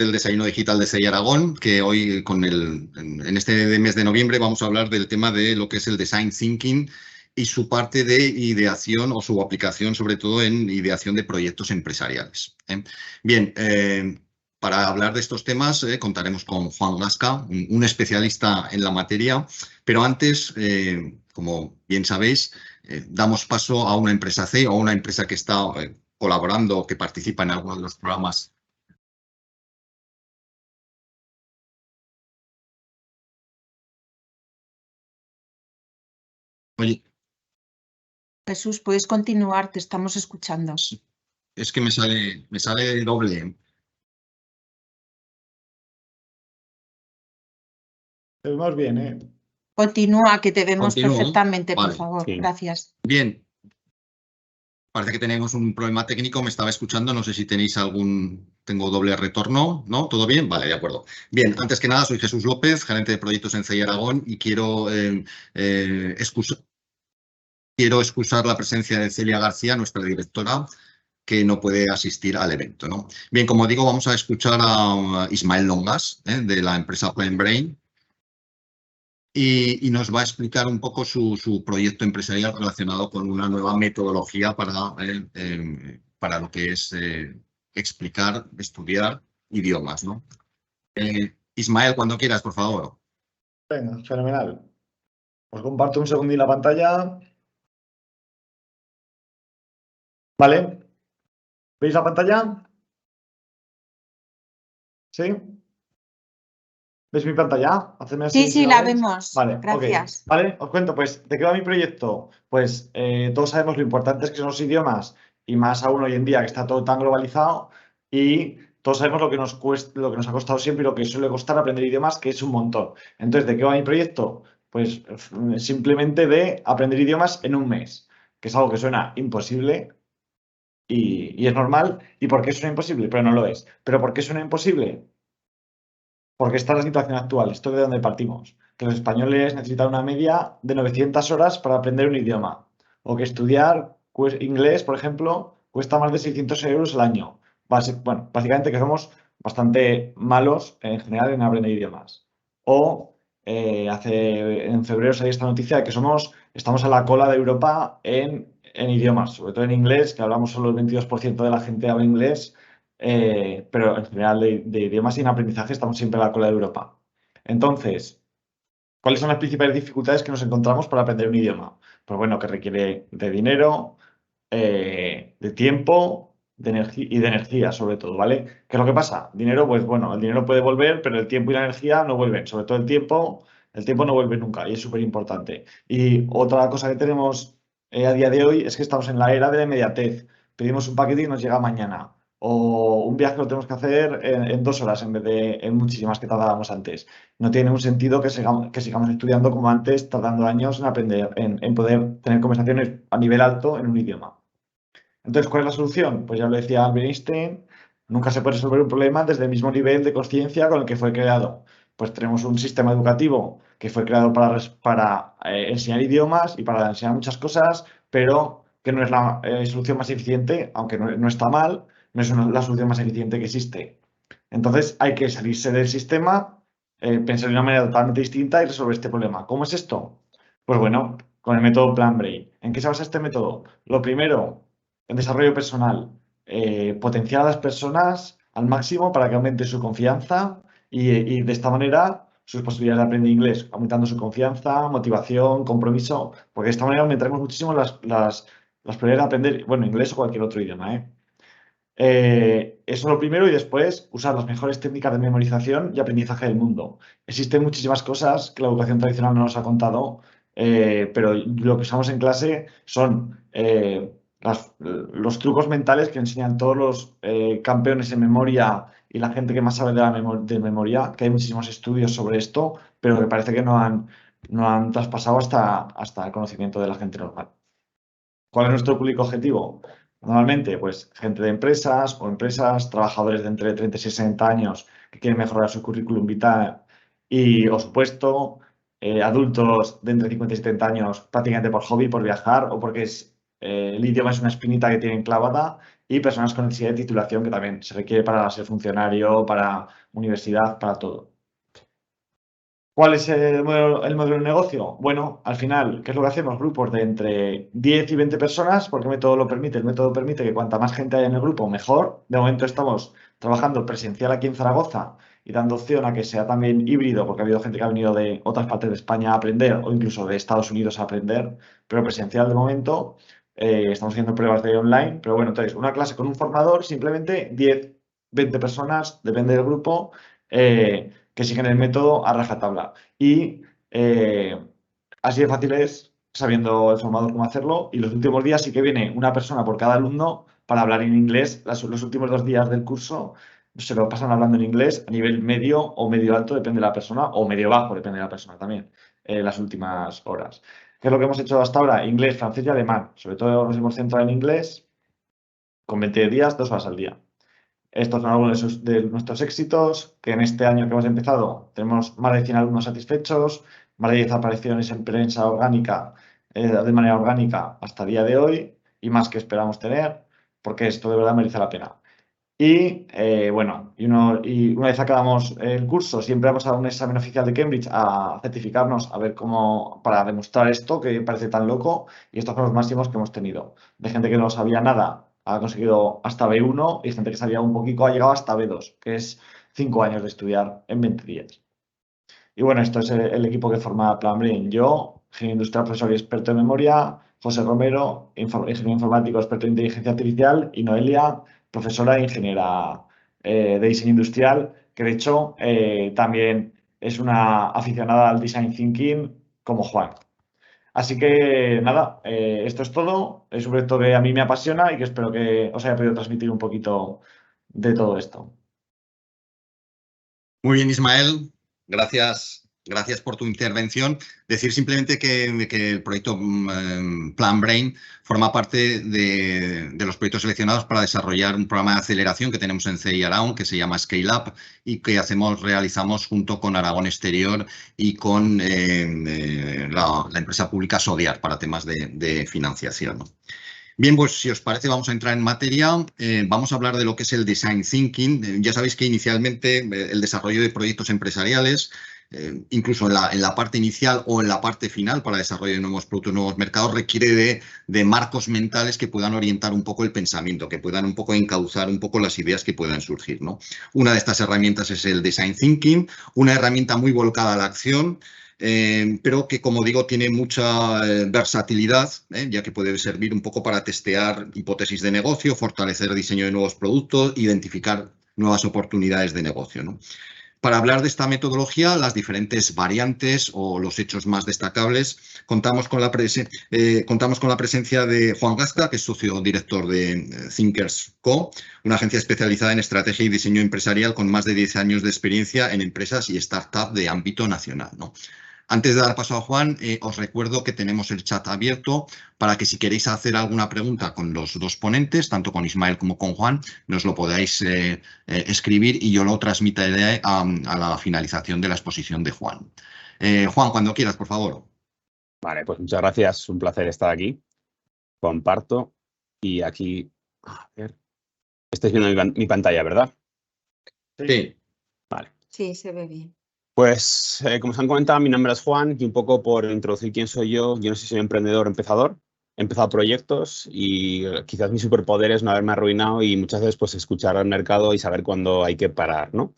del desayuno digital de CEI Aragón, que hoy en este mes de noviembre vamos a hablar del tema de lo que es el design thinking y su parte de ideación o su aplicación, sobre todo en ideación de proyectos empresariales. Bien, para hablar de estos temas contaremos con Juan Gasca, un especialista en la materia, pero antes, como bien sabéis, damos paso a una empresa CEI o a una empresa que está colaborando o que participa en algunos de los programas. Oye, Jesús, puedes continuar, te estamos escuchando. es que me sale doble. Te vemos bien, ¿eh? Continúa, que te vemos Continúo. perfectamente, por Vale, favor. sí. Gracias. Bien. Parece que tenemos un problema técnico, me estaba escuchando, no sé si tenéis tengo doble retorno, ¿no? ¿Todo bien? Vale, de acuerdo. Bien, antes que nada, soy Jesús López, gerente de proyectos en CEI Aragón y quiero excusar la presencia de Celia García, nuestra directora, que no puede asistir al evento, ¿no? Bien, como digo, vamos a escuchar a Ismael Longas, de la empresa Plain Brain, y nos va a explicar un poco su proyecto empresarial relacionado con una nueva metodología para lo que es explicar, estudiar idiomas, ¿no? Ismael, cuando quieras, por favor. Venga, fenomenal. Os comparto un segundín la pantalla. ¿Vale? ¿Veis la pantalla? ¿Sí? ¿Veis mi pantalla? Hacedme así Sí, si la veis. vemos. Vale, Gracias. ok. Vale, os cuento, pues, ¿de qué va mi proyecto? Pues todos sabemos lo importantes que son los idiomas y más aún hoy en día que está todo tan globalizado y todos sabemos lo que nos cuesta, lo que nos ha costado siempre y lo que suele costar aprender idiomas, que es un montón. Entonces, ¿de qué va mi proyecto? Pues simplemente de aprender idiomas en un mes, que es algo que suena imposible y es normal. ¿Y por qué suena imposible? Pero no lo es. ¿Pero por qué suena imposible? Porque está la situación actual, esto de donde partimos, que los españoles necesitan una media de 900 horas para aprender un idioma, o que estudiar inglés, por ejemplo, cuesta más de 600 euros al año. Bueno, básicamente que somos bastante malos en general en aprender idiomas. O en febrero salió esta noticia de que estamos a la cola de Europa en idiomas, sobre todo en inglés, que hablamos solo el 22% de la gente habla inglés. Pero en general de idiomas y en aprendizaje estamos siempre a la cola de Europa. Entonces, ¿cuáles son las principales dificultades que nos encontramos para aprender un idioma? Pues bueno, que requiere de dinero, de tiempo y de energía, sobre todo, ¿vale? ¿Qué es lo que pasa? Dinero, pues bueno, el dinero puede volver, pero el tiempo y la energía no vuelven. Sobre todo el tiempo no vuelve nunca y es súper importante. Y otra cosa que tenemos a día de hoy es que estamos en la era de la inmediatez. Pedimos un paquete y nos llega mañana. O un viaje lo tenemos que hacer en 2 horas en vez de en muchísimas que tardábamos antes. No tiene un sentido que sigamos estudiando como antes, tardando años en aprender, en poder tener conversaciones a nivel alto en un idioma. Entonces, ¿cuál es la solución? Pues ya lo decía Albert Einstein, nunca se puede resolver un problema desde el mismo nivel de conciencia con el que fue creado. Pues tenemos un sistema educativo que fue creado para enseñar idiomas y para enseñar muchas cosas, pero que no es la solución más eficiente, aunque no está mal, no es la solución más eficiente que existe. Entonces, hay que salirse del sistema, pensar de una manera totalmente distinta y resolver este problema. ¿Cómo es esto? Pues bueno, con el método Plan Brain. ¿En qué se basa este método? Lo primero, el desarrollo personal, potenciar a las personas al máximo para que aumente su confianza y de esta manera sus posibilidades de aprender inglés, aumentando su confianza, motivación, compromiso, porque de esta manera aumentaremos muchísimo las probabilidades de aprender, bueno, inglés o cualquier otro idioma, eso es lo primero y después usar las mejores técnicas de memorización y aprendizaje del mundo. Existen muchísimas cosas que la educación tradicional no nos ha contado, pero lo que usamos en clase son los trucos mentales que enseñan todos los campeones en memoria y la gente que más sabe de memoria, que hay muchísimos estudios sobre esto, pero que parece que no han traspasado hasta el conocimiento de la gente normal. ¿Cuál es nuestro público objetivo? Normalmente, pues gente de empresas o empresas, trabajadores de entre 30 y 60 años que quieren mejorar su currículum vitae o su puesto, adultos de entre 50 y 70 años prácticamente por hobby, por viajar o porque el idioma es una espinita que tienen clavada, y personas con necesidad de titulación que también se requiere para ser funcionario, para universidad, para todo. ¿Cuál es el modelo de negocio? Bueno, al final, ¿qué es lo que hacemos? Grupos de entre 10 y 20 personas, porque el método lo permite. El método permite que cuanta más gente haya en el grupo, mejor. De momento estamos trabajando presencial aquí en Zaragoza y dando opción a que sea también híbrido, porque ha habido gente que ha venido de otras partes de España a aprender o incluso de Estados Unidos a aprender, pero presencial de momento. Estamos haciendo pruebas de online, pero bueno, entonces una clase con un formador, simplemente 10, 20 personas, depende del grupo. Que siguen el método a rajatabla. Y así de fácil es, sabiendo el formador cómo hacerlo. Y los últimos días sí que viene una persona por cada alumno para hablar en inglés. Los últimos 2 días del curso se lo pasan hablando en inglés a nivel medio o medio alto, depende de la persona, o medio bajo, depende de la persona también, las últimas horas. ¿Qué es lo que hemos hecho hasta ahora? Inglés, francés y alemán. Sobre todo nos hemos centrado en inglés con 20 días, 2 horas al día. Estos son algunos de nuestros éxitos, que en este año que hemos empezado tenemos más de 100 alumnos satisfechos, más de 10 apariciones en prensa orgánica, de manera orgánica hasta el día de hoy, y más que esperamos tener, porque esto de verdad merece la pena. Y bueno, una vez acabamos el curso, siempre vamos a dar un examen oficial de Cambridge a certificarnos, a ver cómo, para demostrar esto que parece tan loco, y estos son los máximos que hemos tenido. De gente que no sabía nada, ha conseguido hasta B1, y gente que sabía un poquito ha llegado hasta B2, que es 5 años de estudiar en 20 días. Y bueno, esto es el equipo que forma Plan Brain. Yo, ingeniero industrial, profesor y experto en memoria; José Romero, ingeniero informático, experto en inteligencia artificial; y Noelia, profesora e ingeniera de diseño industrial, que de hecho también es una aficionada al design thinking como Juan. Así que nada, esto es todo. Es un proyecto que a mí me apasiona y que espero que os haya podido transmitir un poquito de todo esto. Muy bien, Ismael. Gracias por tu intervención. Decir simplemente que el proyecto Plan Brain forma parte de los proyectos seleccionados para desarrollar un programa de aceleración que tenemos en CI Aragón, que se llama Scale Up, y que realizamos junto con Aragón Exterior y con la empresa pública Sodiar para temas de financiación, ¿no? Bien, pues si os parece vamos a entrar en materia. Vamos a hablar de lo que es el Design Thinking. Ya sabéis que inicialmente el desarrollo de proyectos empresariales, incluso en la parte inicial o en la parte final para desarrollo de nuevos productos, nuevos mercados, requiere de marcos mentales que puedan orientar un poco el pensamiento, que puedan un poco encauzar un poco las ideas que puedan surgir, ¿no? Una de estas herramientas es el Design Thinking, una herramienta muy volcada a la acción, pero que, como digo, tiene mucha versatilidad, ya que puede servir un poco para testear hipótesis de negocio, fortalecer el diseño de nuevos productos, identificar nuevas oportunidades de negocio, ¿no? Para hablar de esta metodología, las diferentes variantes o los hechos más destacables, contamos con la presencia de Juan Gasca, que es socio director de Thinkers Co., una agencia especializada en estrategia y diseño empresarial con más de 10 años de experiencia en empresas y startups de ámbito nacional, ¿no? Antes de dar paso a Juan, os recuerdo que tenemos el chat abierto para que si queréis hacer alguna pregunta con los dos ponentes, tanto con Ismael como con Juan, nos lo podáis escribir y yo lo transmitiré a la finalización de la exposición de Juan. Juan, cuando quieras, por favor. Vale, pues muchas gracias. Un placer estar aquí. Comparto. Y aquí, a ver, estáis viendo mi pantalla, ¿verdad? Sí. Vale. Sí, se ve bien. Pues, como os han comentado, mi nombre es Juan y un poco por introducir quién soy yo no sé si soy emprendedor o empezador. He empezado proyectos y quizás mi superpoder es no haberme arruinado y muchas veces pues escuchar al mercado y saber cuándo hay que parar, ¿no?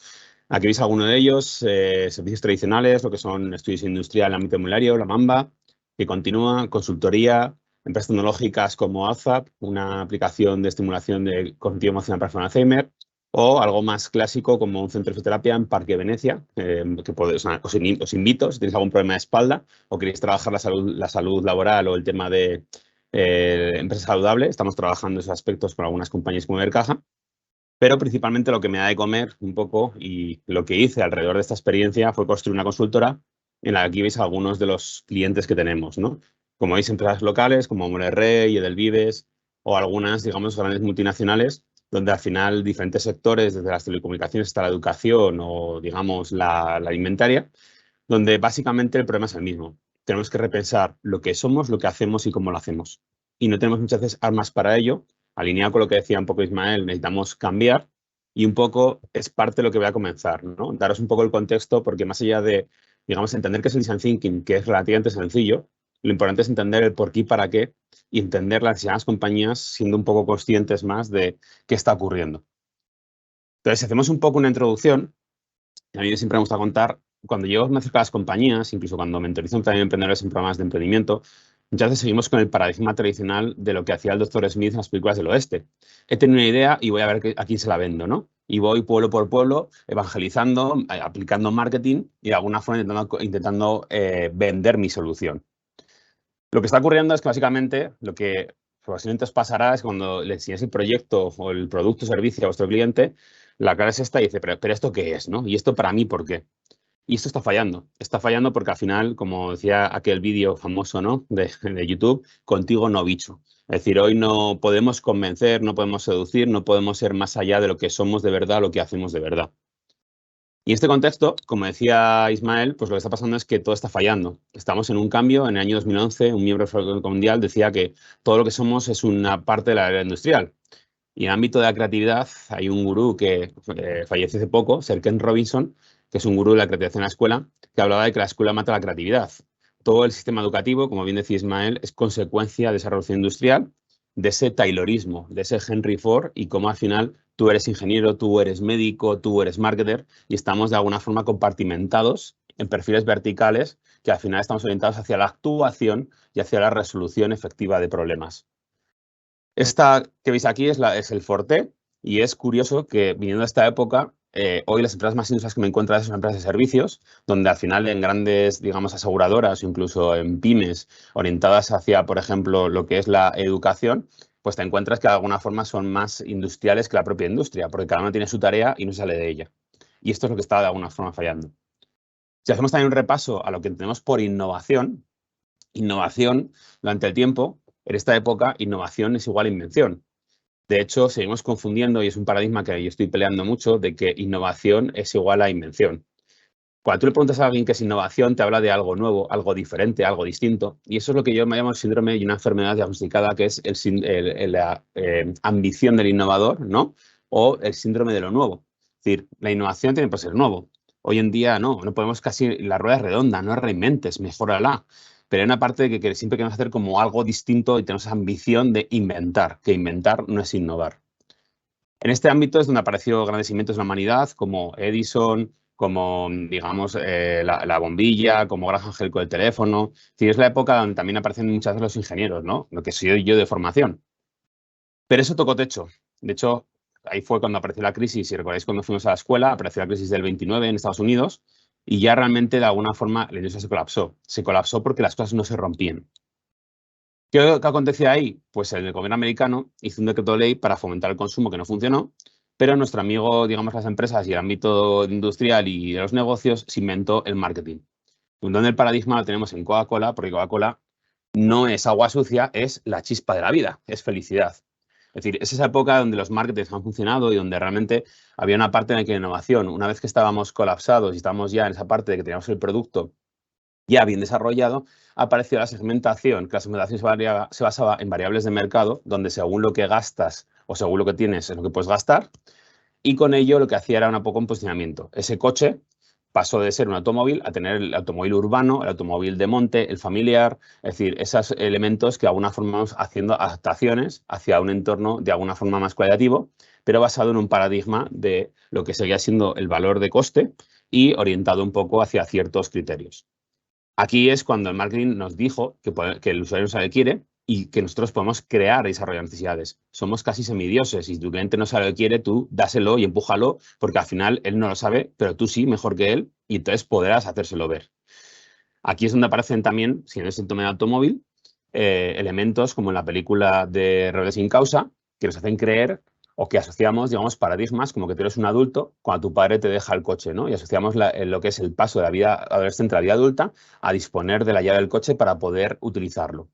Aquí veis alguno de ellos, servicios tradicionales, lo que son estudios industriales en el ámbito inmobiliario, la Mamba, que continúa, consultoría, empresas tecnológicas como ALZAP, una aplicación de estimulación de cognitivo emocional para personas Alzheimer, o algo más clásico como un centro de fisioterapia en Parque Venecia, que os invito, si tenéis algún problema de espalda o queréis trabajar la salud laboral o el tema de empresa saludable, estamos trabajando esos aspectos con algunas compañías como Ibercaja. Pero principalmente lo que me da de comer un poco y lo que hice alrededor de esta experiencia fue construir una consultora en la que aquí veis algunos de los clientes que tenemos, ¿no? Como veis, empresas locales como Monterrey, Edelvives o algunas, digamos, grandes multinacionales, donde al final diferentes sectores, desde las telecomunicaciones hasta la educación o, digamos, la alimentaria, donde básicamente el problema es el mismo. Tenemos que repensar lo que somos, lo que hacemos y cómo lo hacemos. y no tenemos muchas veces armas para ello. Alineado con lo que decía un poco Ismael, necesitamos cambiar y un poco es parte de lo que voy a comenzar, ¿no? Daros un poco el contexto porque más allá de, digamos, entender qué es el design thinking, que es relativamente sencillo, lo importante es entender el por qué y para qué y entender las compañías siendo un poco conscientes más de qué está ocurriendo. Entonces, si hacemos un poco una introducción, a mí siempre me gusta contar, cuando yo me acerco a las compañías, incluso cuando mentorizo también emprendedores en programas de emprendimiento, muchas veces seguimos con el paradigma tradicional de lo que hacía el Dr. Smith en las películas del oeste. He tenido una idea y voy a ver a quién se la vendo, ¿no? Y voy pueblo por pueblo, evangelizando, aplicando marketing y de alguna forma intentando vender mi solución. Lo que está ocurriendo es que básicamente lo que probablemente os pasará es cuando le enseñáis el proyecto o el producto o servicio a vuestro cliente, la cara es esta y dice, pero ¿esto qué es? ¿No? ¿Y esto para mí por qué? Y esto está fallando. Está fallando porque al final, como decía aquel vídeo famoso, ¿no? de YouTube, contigo no bicho. Es decir, hoy no podemos convencer, no podemos seducir, no podemos ser más allá de lo que somos de verdad, lo que hacemos de verdad. Y en este contexto, como decía Ismael, pues lo que está pasando es que todo está fallando. Estamos en un cambio. En el año 2011, un miembro del Foro Mundial decía que todo lo que somos es una parte de la era industrial. Y en el ámbito de la creatividad hay un gurú que falleció hace poco, Sir Ken Robinson, que es un gurú de la creatividad en la escuela, que hablaba de que la escuela mata la creatividad. Todo el sistema educativo, como bien decía Ismael, es consecuencia de esa revolución industrial, de ese taylorismo, de ese Henry Ford y cómo al final tú eres ingeniero, tú eres médico, tú eres marketer y estamos de alguna forma compartimentados en perfiles verticales que al final estamos orientados hacia la actuación y hacia la resolución efectiva de problemas. Esta que veis aquí es el Forte y es curioso que viniendo de esta época, hoy las empresas más industriales que me encuentro son empresas de servicios, donde al final en grandes, digamos, aseguradoras o incluso en pymes orientadas hacia, por ejemplo, lo que es la educación, pues te encuentras que de alguna forma son más industriales que la propia industria, porque cada uno tiene su tarea y no sale de ella. Y esto es lo que está de alguna forma fallando. Si hacemos también un repaso a lo que entendemos por innovación durante el tiempo, en esta época, innovación es igual a invención. De hecho, seguimos confundiendo, y es un paradigma que yo estoy peleando mucho, de que innovación es igual a invención. Cuando tú le preguntas a alguien qué es innovación, te habla de algo nuevo, algo diferente, algo distinto. Y eso es lo que yo me llamo el síndrome y una enfermedad diagnosticada, que es la ambición del innovador, ¿no? O el síndrome de lo nuevo. Es decir, la innovación tiene que ser nuevo. Hoy en día no podemos casi, la rueda es redonda, no reinventes, mejórala. Pero hay una parte de que siempre queremos hacer como algo distinto y tenemos esa ambición de inventar, que inventar no es innovar. En este ámbito es donde apareció grandes inventos de la humanidad, como Edison, como, digamos, la bombilla, como Graham Bell con el teléfono. Es decir, es la época donde también aparecen muchas veces los ingenieros, ¿no? Lo que soy yo de formación. Pero eso tocó techo. De hecho, ahí fue cuando apareció la crisis. Si recordáis, cuando fuimos a la escuela, apareció la crisis del 29 en Estados Unidos y ya realmente, de alguna forma, la industria se colapsó. Se colapsó porque las cosas no se rompían. ¿Qué acontecía ahí? Pues el gobierno americano hizo un decreto de ley para fomentar el consumo que no funcionó, pero nuestro amigo, digamos, las empresas y el ámbito industrial y de los negocios se inventó el marketing. Donde el paradigma lo tenemos en Coca-Cola, porque Coca-Cola no es agua sucia, es la chispa de la vida, es felicidad. Es decir, es esa época donde los marketings han funcionado y donde realmente había una parte en la que la innovación, una vez que estábamos colapsados y estábamos ya en esa parte de que teníamos el producto ya bien desarrollado, apareció la segmentación, que la segmentación se basaba en variables de mercado, donde según lo que gastas o según lo que tienes es lo que puedes gastar, y con ello lo que hacía era un poco un posicionamiento. Ese coche pasó de ser un automóvil a tener el automóvil urbano, el automóvil de monte, el familiar, es decir, esos elementos que de alguna forma vamos haciendo adaptaciones hacia un entorno de alguna forma más cualitativo, pero basado en un paradigma de lo que seguía siendo el valor de coste y orientado un poco hacia ciertos criterios. Aquí es cuando el marketing nos dijo que el usuario no sabe qué quiere y que nosotros podemos crear y desarrollar necesidades. Somos casi semidioses. Si tu cliente no sabe lo que quiere, tú dáselo y empújalo, porque al final él no lo sabe, pero tú sí, mejor que él, y entonces podrás hacérselo ver. Aquí es donde aparecen también, si en el síntoma de automóvil, elementos como en la película de Rebelde sin causa, que nos hacen creer o que asociamos, digamos, paradigmas como que tú eres un adulto cuando tu padre te deja el coche, ¿no? Y asociamos lo que es el paso de la vida adolescente a la vida adulta a disponer de la llave del coche para poder utilizarlo.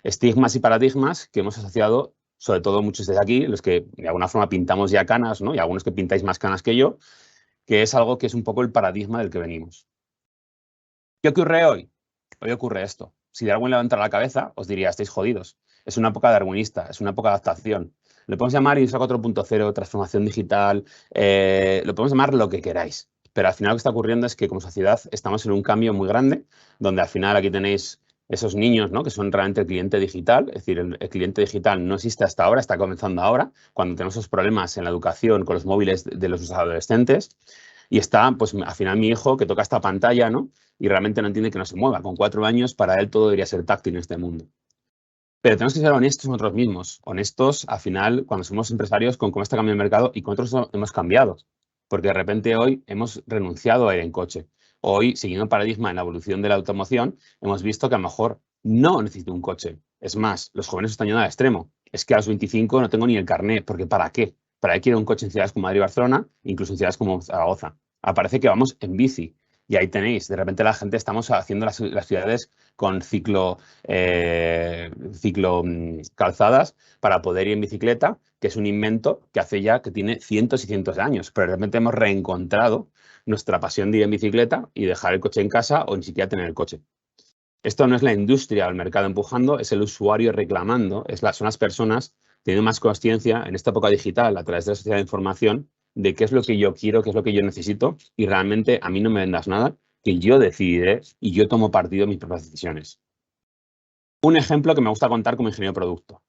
Estigmas y paradigmas que hemos asociado, sobre todo muchos de aquí, los que de alguna forma pintamos ya canas, ¿no? Y algunos que pintáis más canas que yo, que es algo que es un poco el paradigma del que venimos. ¿Qué ocurre hoy? Hoy ocurre esto. Si Darwin levantara la cabeza, os diría, estáis jodidos. Es una época darwinista, es una época de adaptación. Lo podemos llamar industria 4.0, transformación digital, lo podemos llamar lo que queráis. Pero al final lo que está ocurriendo es que como sociedad estamos en un cambio muy grande, donde al final aquí tenéis esos niños, ¿no? Que son realmente el cliente digital. Es decir, el cliente digital no existe hasta ahora, está comenzando ahora, cuando tenemos esos problemas en la educación con los móviles de los adolescentes. Y está, pues al final mi hijo que toca esta pantalla, ¿no? Y realmente no entiende que no se mueva. Con 4 años, para él todo debería ser táctil en este mundo. Pero tenemos que ser honestos con nosotros mismos. Honestos, al final, cuando somos empresarios, con cómo está cambiando el mercado y con otros hemos cambiado. Porque de repente hoy hemos renunciado a ir en coche. Hoy, siguiendo el paradigma en la evolución de la automoción, hemos visto que a lo mejor no necesito un coche. Es más, los jóvenes están yendo al extremo. Es que a los 25 no tengo ni el carnet, porque ¿para qué? ¿Para qué quiero un coche en ciudades como Madrid y Barcelona, incluso en ciudades como Zaragoza? Aparece que vamos en bici. Y ahí tenéis, de repente la gente estamos haciendo las ciudades con ciclo calzadas para poder ir en bicicleta, que es un invento que hace ya que tiene cientos y cientos de años. Pero de repente hemos reencontrado nuestra pasión de ir en bicicleta y dejar el coche en casa o ni siquiera tener el coche. Esto no es la industria o el mercado empujando, es el usuario reclamando, son las personas teniendo más consciencia en esta época digital a través de la sociedad de información de qué es lo que yo quiero, qué es lo que yo necesito y realmente a mí no me vendas nada, que yo decidiré y yo tomo partido de mis propias decisiones. Un ejemplo que me gusta contar como ingeniero de producto.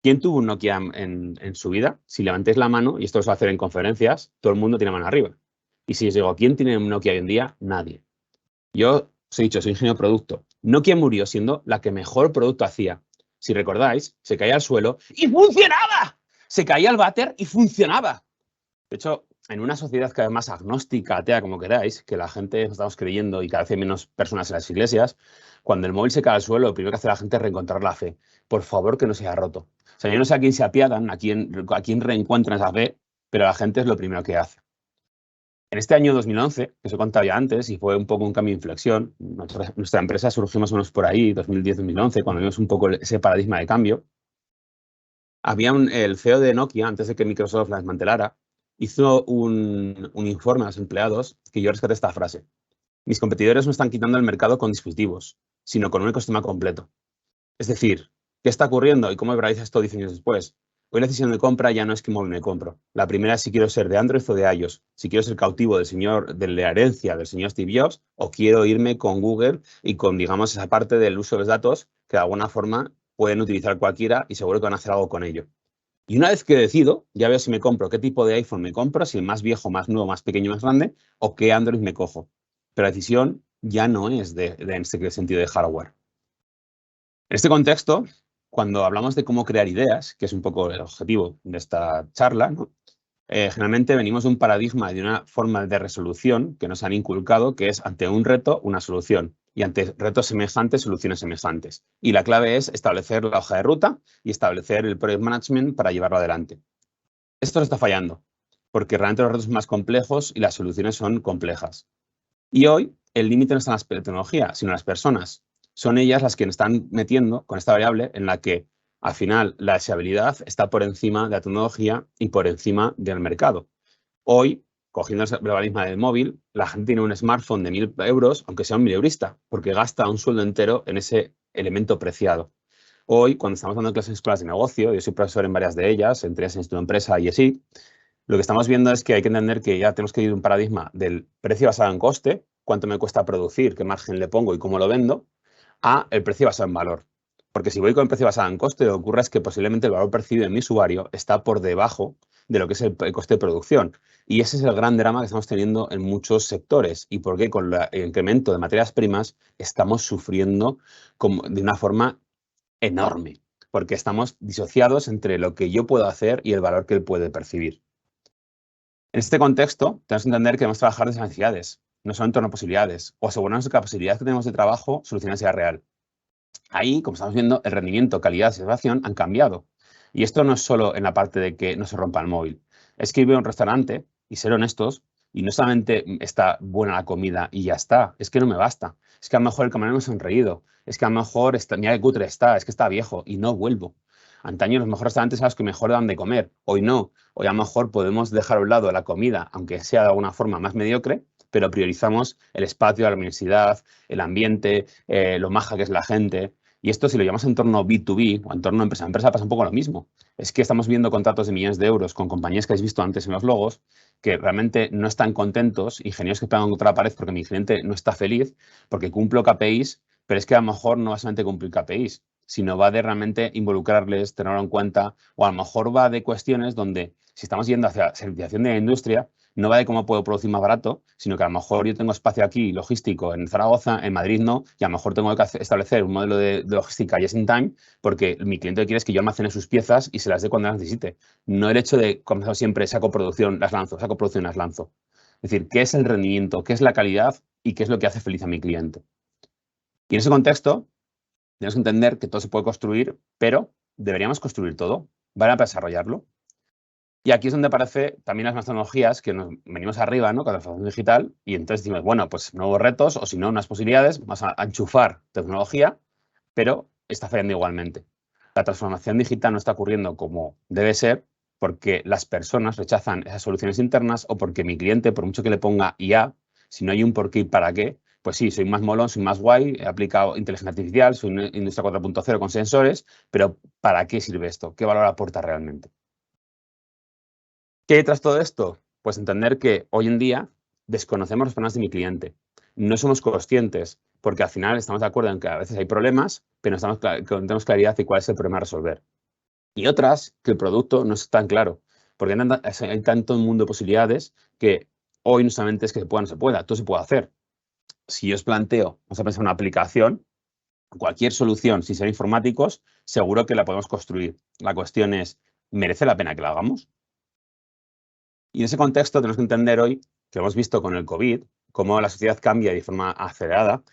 ¿Quién tuvo un Nokia en su vida? Si levantéis la mano, y esto lo suelo hacer en conferencias, todo el mundo tiene mano arriba. Y si os digo, ¿quién tiene un Nokia hoy en día? Nadie. Yo os he dicho, soy ingeniero de producto. Nokia murió siendo la que mejor producto hacía. Si recordáis, se caía al suelo y ¡funcionaba! Se caía al váter y funcionaba. De hecho, en una sociedad cada vez más agnóstica, atea, como queráis, que la gente estamos creyendo y cada vez hay menos personas en las iglesias, cuando el móvil se cae al suelo, lo primero que hace la gente es reencontrar la fe. Por favor, que no se haya roto. O sea, yo no sé a quién se apiadan, a quién reencuentran esa fe, pero la gente es lo primero que hace. En este año 2011, que os he contado ya antes, y fue un poco un cambio de inflexión, nuestra empresa surgió más o menos por ahí, 2010-2011, cuando vimos un poco ese paradigma de cambio, había el CEO de Nokia, antes de que Microsoft la desmantelara, hizo un informe a los empleados que yo rescaté esta frase. Mis competidores no están quitando el mercado con dispositivos, sino con un ecosistema completo. Es decir, ¿qué está ocurriendo y cómo realiza esto 10 años después? Hoy la decisión de compra ya no es qué móvil me compro. La primera es si quiero ser de Android o de iOS, si quiero ser cautivo de la herencia del señor Steve Jobs o quiero irme con Google y con, digamos, esa parte del uso de los datos que de alguna forma pueden utilizar cualquiera y seguro que van a hacer algo con ello. Y una vez que decido, ya veo si me compro, qué tipo de iPhone me compro, si el más viejo, más nuevo, más pequeño, más grande, o qué Android me cojo. Pero la decisión ya no es en este sentido de hardware. En este contexto, cuando hablamos de cómo crear ideas, que es un poco el objetivo de esta charla, ¿no? Generalmente venimos de un paradigma, de una forma de resolución que nos han inculcado, que es ante un reto, una solución. Y ante retos semejantes, soluciones semejantes. Y la clave es establecer la hoja de ruta y establecer el project management para llevarlo adelante. Esto está fallando, porque realmente los retos son más complejos y las soluciones son complejas. Y hoy el límite no está en la tecnología, sino en las personas. Son ellas las que nos están metiendo con esta variable en la que al final la deseabilidad está por encima de la tecnología y por encima del mercado. Hoy, cogiendo el paradigma del móvil, la gente tiene un smartphone de 1.000 euros, aunque sea un mileurista, porque gasta un sueldo entero en ese elemento preciado. Hoy, cuando estamos dando clases en escuelas de negocio, yo soy profesor en varias de ellas, entre ellas en Instituto de Empresa y ESIC, lo que estamos viendo es que hay que entender que ya tenemos que ir de un paradigma del precio basado en coste, cuánto me cuesta producir, qué margen le pongo y cómo lo vendo, a el precio basado en valor. Porque si voy con el precio basado en coste, lo que ocurre es que posiblemente el valor percibido en mi usuario está por debajo de lo que es el coste de producción. Y ese es el gran drama que estamos teniendo en muchos sectores y porque con el incremento de materias primas estamos sufriendo de una forma enorme, porque estamos disociados entre lo que yo puedo hacer y el valor que él puede percibir. En este contexto, tenemos que entender que debemos trabajar desde las necesidades, no solo en torno a posibilidades, o asegurarnos de que la posibilidad que tenemos de trabajo solucionar sea real. Ahí, como estamos viendo, el rendimiento, calidad y satisfacción han cambiado. Y esto no es solo en la parte de que no se rompa el móvil. Es que ir a un restaurante y ser honestos, y no solamente está buena la comida y ya está, es que no me basta. Es que a lo mejor el camarero me ha sonreído, es que a lo mejor mira qué cutre está, es que está viejo y no vuelvo. Antaño los mejores restaurantes eran los que mejor dan de comer, hoy no. Hoy a lo mejor podemos dejar a un lado la comida, aunque sea de alguna forma más mediocre, pero priorizamos el espacio, la luminosidad, el ambiente, lo maja que es la gente. Y esto, si lo llamamos entorno B2B o entorno empresa a empresa, pasa un poco lo mismo. Es que estamos viendo contratos de millones de euros con compañías que habéis visto antes en los logos, que realmente no están contentos, ingenieros que pegan contra la pared porque mi cliente no está feliz, porque cumplo KPIs, pero es que a lo mejor no va solamente cumplir KPIs, sino va de realmente involucrarles, tenerlo en cuenta, o a lo mejor va de cuestiones donde, si estamos yendo hacia certificación de la industria, no va de cómo puedo producir más barato, sino que a lo mejor yo tengo espacio aquí logístico en Zaragoza, en Madrid no, y a lo mejor tengo que establecer un modelo de logística just in time, porque mi cliente quiere es que yo almacene sus piezas y se las dé cuando las necesite. No el hecho de, como siempre, saco producción, las lanzo, saco producción, las lanzo. Es decir, ¿qué es el rendimiento? ¿Qué es la calidad? ¿Y qué es lo que hace feliz a mi cliente? Y en ese contexto, tenemos que entender que todo se puede construir, pero deberíamos construir todo. ¿Vale? Para desarrollarlo. Y aquí es donde aparece también las nuevas tecnologías que nos venimos arriba, ¿no? Con la transformación digital, y entonces decimos, bueno, pues nuevos retos, o si no, unas posibilidades, vamos a enchufar tecnología, pero está fallando igualmente. La transformación digital no está ocurriendo como debe ser porque las personas rechazan esas soluciones internas o porque mi cliente, por mucho que le ponga IA, si no hay un por qué y para qué, pues sí, soy más molón, soy más guay, he aplicado inteligencia artificial, soy una industria 4.0 con sensores, pero ¿para qué sirve esto? ¿Qué valor aporta realmente? ¿Qué hay tras todo esto? Pues entender que hoy en día desconocemos los problemas de mi cliente. No somos conscientes, porque al final estamos de acuerdo en que a veces hay problemas, pero no tenemos claridad de cuál es el problema a resolver. Y otras, que el producto no es tan claro, porque hay tanto mundo de posibilidades que hoy no solamente es que se pueda o no se pueda, todo se puede hacer. Si yo os planteo, vamos a pensar una aplicación, cualquier solución, sin ser informáticos, seguro que la podemos construir. La cuestión es, ¿merece la pena que la hagamos? Y en ese contexto tenemos que entender hoy, que hemos visto con el COVID, cómo la sociedad cambia de forma acelerada,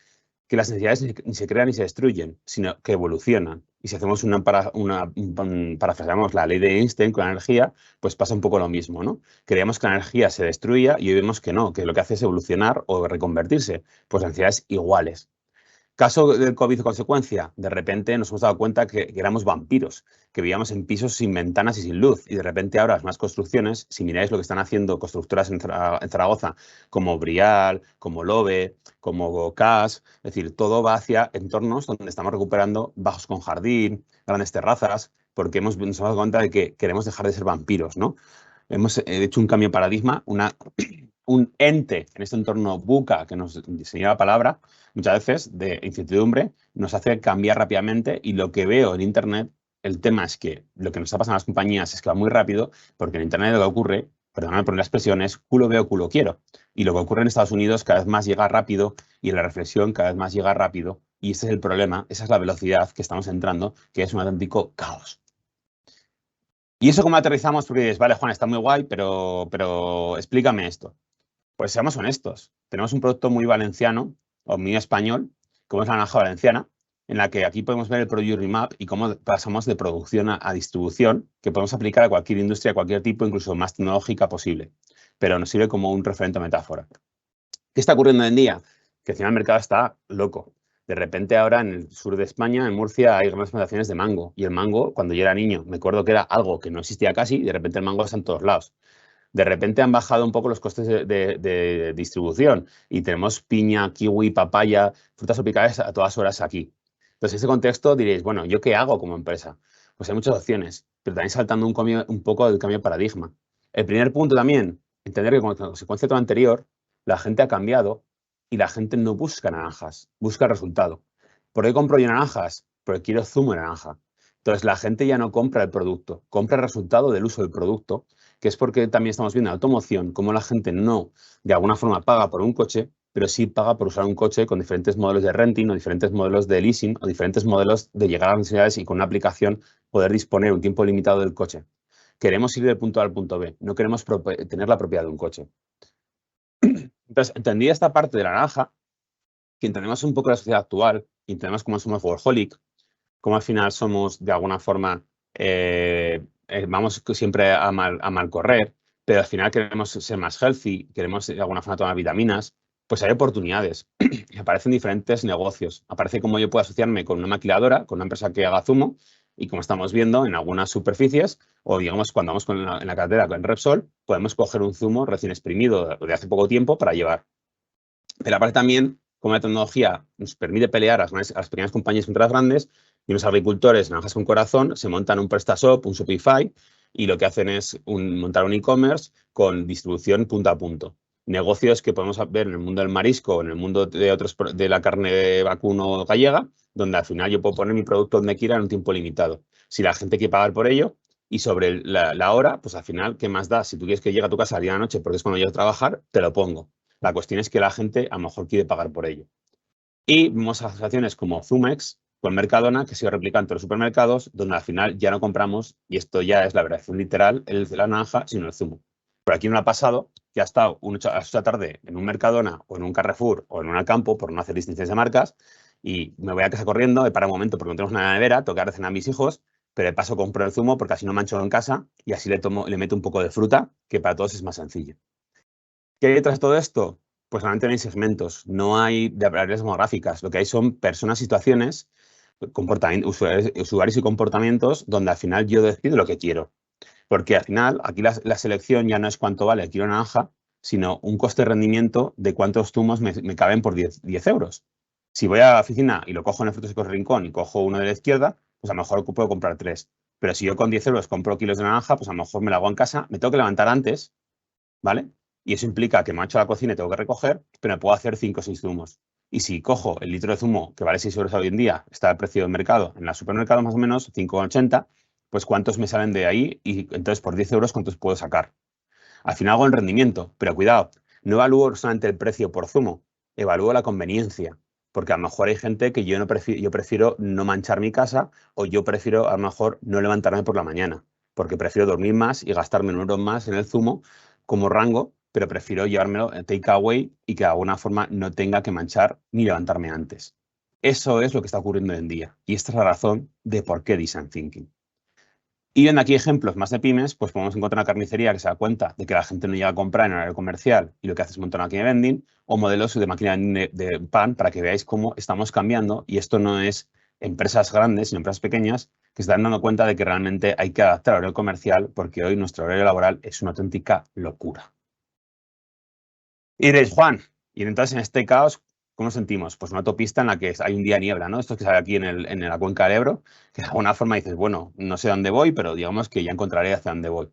que las necesidades ni se crean ni se destruyen, sino que evolucionan. Y si hacemos parafraseamos la ley de Einstein con la energía, pues pasa un poco lo mismo, ¿no? Creíamos que la energía se destruía y hoy vemos que no, que lo que hace es evolucionar o reconvertirse. Pues las necesidades iguales. Caso del COVID consecuencia, de repente nos hemos dado cuenta que éramos vampiros, que vivíamos en pisos sin ventanas y sin luz, y de repente ahora las más construcciones, si miráis lo que están haciendo constructoras en Zaragoza, como Brial, como Lobe, como CAS, es decir, todo va hacia entornos donde estamos recuperando bajos con jardín, grandes terrazas, porque nos hemos dado cuenta de que queremos dejar de ser vampiros, ¿no? Hemos hecho un cambio de paradigma, un ente en este entorno buca que nos enseña la palabra, muchas veces de incertidumbre, nos hace cambiar rápidamente y lo que veo en Internet, el tema es que lo que nos está pasando a las compañías es que va muy rápido porque en Internet lo que ocurre, perdóname por la expresión, es culo veo, culo quiero. Y lo que ocurre en Estados Unidos cada vez más llega rápido y en la reflexión cada vez más llega rápido y ese es el problema, esa es la velocidad que estamos entrando, que es un auténtico caos. ¿Y eso cómo aterrizamos? Porque dices, vale, Juan, está muy guay, pero explícame esto. Pues seamos honestos, tenemos un producto muy valenciano o muy español, como es la naranja valenciana, en la que aquí podemos ver el Product Roadmap y cómo pasamos de producción a distribución, que podemos aplicar a cualquier industria, a cualquier tipo, incluso más tecnológica posible, pero nos sirve como un referente o metáfora. ¿Qué está ocurriendo hoy en día? Que al final el mercado está loco. De repente ahora en el sur de España, en Murcia, hay grandes plantaciones de mango. Y el mango, cuando yo era niño, me acuerdo que era algo que no existía casi, y de repente el mango está en todos lados. De repente han bajado un poco los costes de distribución y tenemos piña, kiwi, papaya, frutas tropicales a todas horas aquí. Entonces, en ese contexto diréis, bueno, ¿yo qué hago como empresa? Pues hay muchas opciones, pero también saltando un poco del cambio de paradigma. El primer punto también, entender que como consecuencia de todo lo anterior, la gente ha cambiado y la gente no busca naranjas, busca el resultado. ¿Por qué compro yo naranjas? Porque quiero zumo de naranja. Entonces, la gente ya no compra el producto, compra el resultado del uso del producto, que es porque también estamos viendo en la automoción cómo la gente no, de alguna forma, paga por un coche, pero sí paga por usar un coche con diferentes modelos de renting o diferentes modelos de leasing o diferentes modelos de llegar a las necesidades y con una aplicación poder disponer un tiempo limitado del coche. Queremos ir del punto A al punto B, no queremos tener la propiedad de un coche. Entonces, entendí esta parte de la naranja, que entendemos un poco la sociedad actual, y entendemos cómo somos workaholic, cómo al final somos, de alguna forma, vamos siempre a mal correr, pero al final queremos ser más healthy, queremos de alguna forma tomar vitaminas, pues hay oportunidades. Y aparecen diferentes negocios. Aparece cómo yo puedo asociarme con una maquiladora, con una empresa que haga zumo, y como estamos viendo en algunas superficies, o digamos cuando vamos en la carretera con Repsol, podemos coger un zumo recién exprimido de hace poco tiempo para llevar. Pero aparte también cómo la tecnología nos permite pelear a las pequeñas compañías contra las grandes y unos agricultores, naranjas con corazón, se montan un PrestaShop, un Shopify y lo que hacen es montar un e-commerce con distribución punto a punto. Negocios que podemos ver en el mundo del marisco, en el mundo de la carne de vacuno gallega, donde al final yo puedo poner mi producto donde quiera en un tiempo limitado. Si la gente quiere pagar por ello y sobre la hora, pues al final, ¿qué más da? Si tú quieres que llegue a tu casa al día de la noche porque es cuando llego a trabajar, te lo pongo. La cuestión es que la gente a lo mejor quiere pagar por ello. Y vemos asociaciones como Zumex con Mercadona, que se replican en todos los supermercados, donde al final ya no compramos, y esto ya es la variación literal, el de la naranja, sino el zumo. Pero aquí no ha pasado que ha estado a esta tarde en un Mercadona o en un Carrefour o en un Alcampo, por no hacer distinciones de marcas, y me voy a casa corriendo, me paro un momento porque no tenemos una nevera, tengo que dar de cenar a mis hijos, pero de paso compro el zumo porque así no mancho en casa y así le meto un poco de fruta, que para todos es más sencillo. ¿Qué hay detrás de todo esto? Pues solamente no hay segmentos, no hay variables demográficas, lo que hay son personas, situaciones, usuarios y comportamientos donde al final yo decido lo que quiero. Porque al final aquí la selección ya no es cuánto vale el kilo de naranja, sino un coste-rendimiento de cuántos zumos me caben por 10 euros. Si voy a la oficina y lo cojo en el Frutos Secos Rincón y cojo uno de la izquierda, pues a lo mejor puedo comprar 3. Pero si yo con 10 euros compro kilos de naranja, pues a lo mejor me lo hago en casa, me tengo que levantar antes, ¿vale? Y eso implica que me he hecho la cocina y tengo que recoger, pero me puedo hacer 5 o 6 zumos. Y si cojo el litro de zumo, que vale 6 euros hoy en día, está al precio del mercado, en la supermercado más o menos, 5,80, pues ¿cuántos me salen de ahí? Y entonces por 10 euros, ¿cuántos puedo sacar? Al final hago el rendimiento, pero cuidado, no evalúo solamente el precio por zumo, evalúo la conveniencia. Porque a lo mejor hay gente que yo prefiero no manchar mi casa o yo prefiero a lo mejor no levantarme por la mañana, porque prefiero dormir más y gastarme 1 euro más en el zumo como rango, pero prefiero llevármelo en takeaway y que de alguna forma no tenga que manchar ni levantarme antes. Eso es lo que está ocurriendo hoy en día y esta es la razón de por qué Design Thinking. Y viendo aquí ejemplos más de pymes, pues podemos encontrar una carnicería que se da cuenta de que la gente no llega a comprar en horario comercial y lo que hace es montar una máquina de vending o modelos de máquina de pan para que veáis cómo estamos cambiando y esto no es empresas grandes, sino empresas pequeñas que se están dando cuenta de que realmente hay que adaptar el horario comercial porque hoy nuestro horario laboral es una auténtica locura. Y diréis, Juan, y entonces en este caos, ¿cómo nos sentimos? Pues una autopista en la que hay un día niebla, ¿no? Esto que sale aquí en la cuenca del Ebro, que de alguna forma dices, bueno, no sé dónde voy, pero digamos que ya encontraré hacia dónde voy.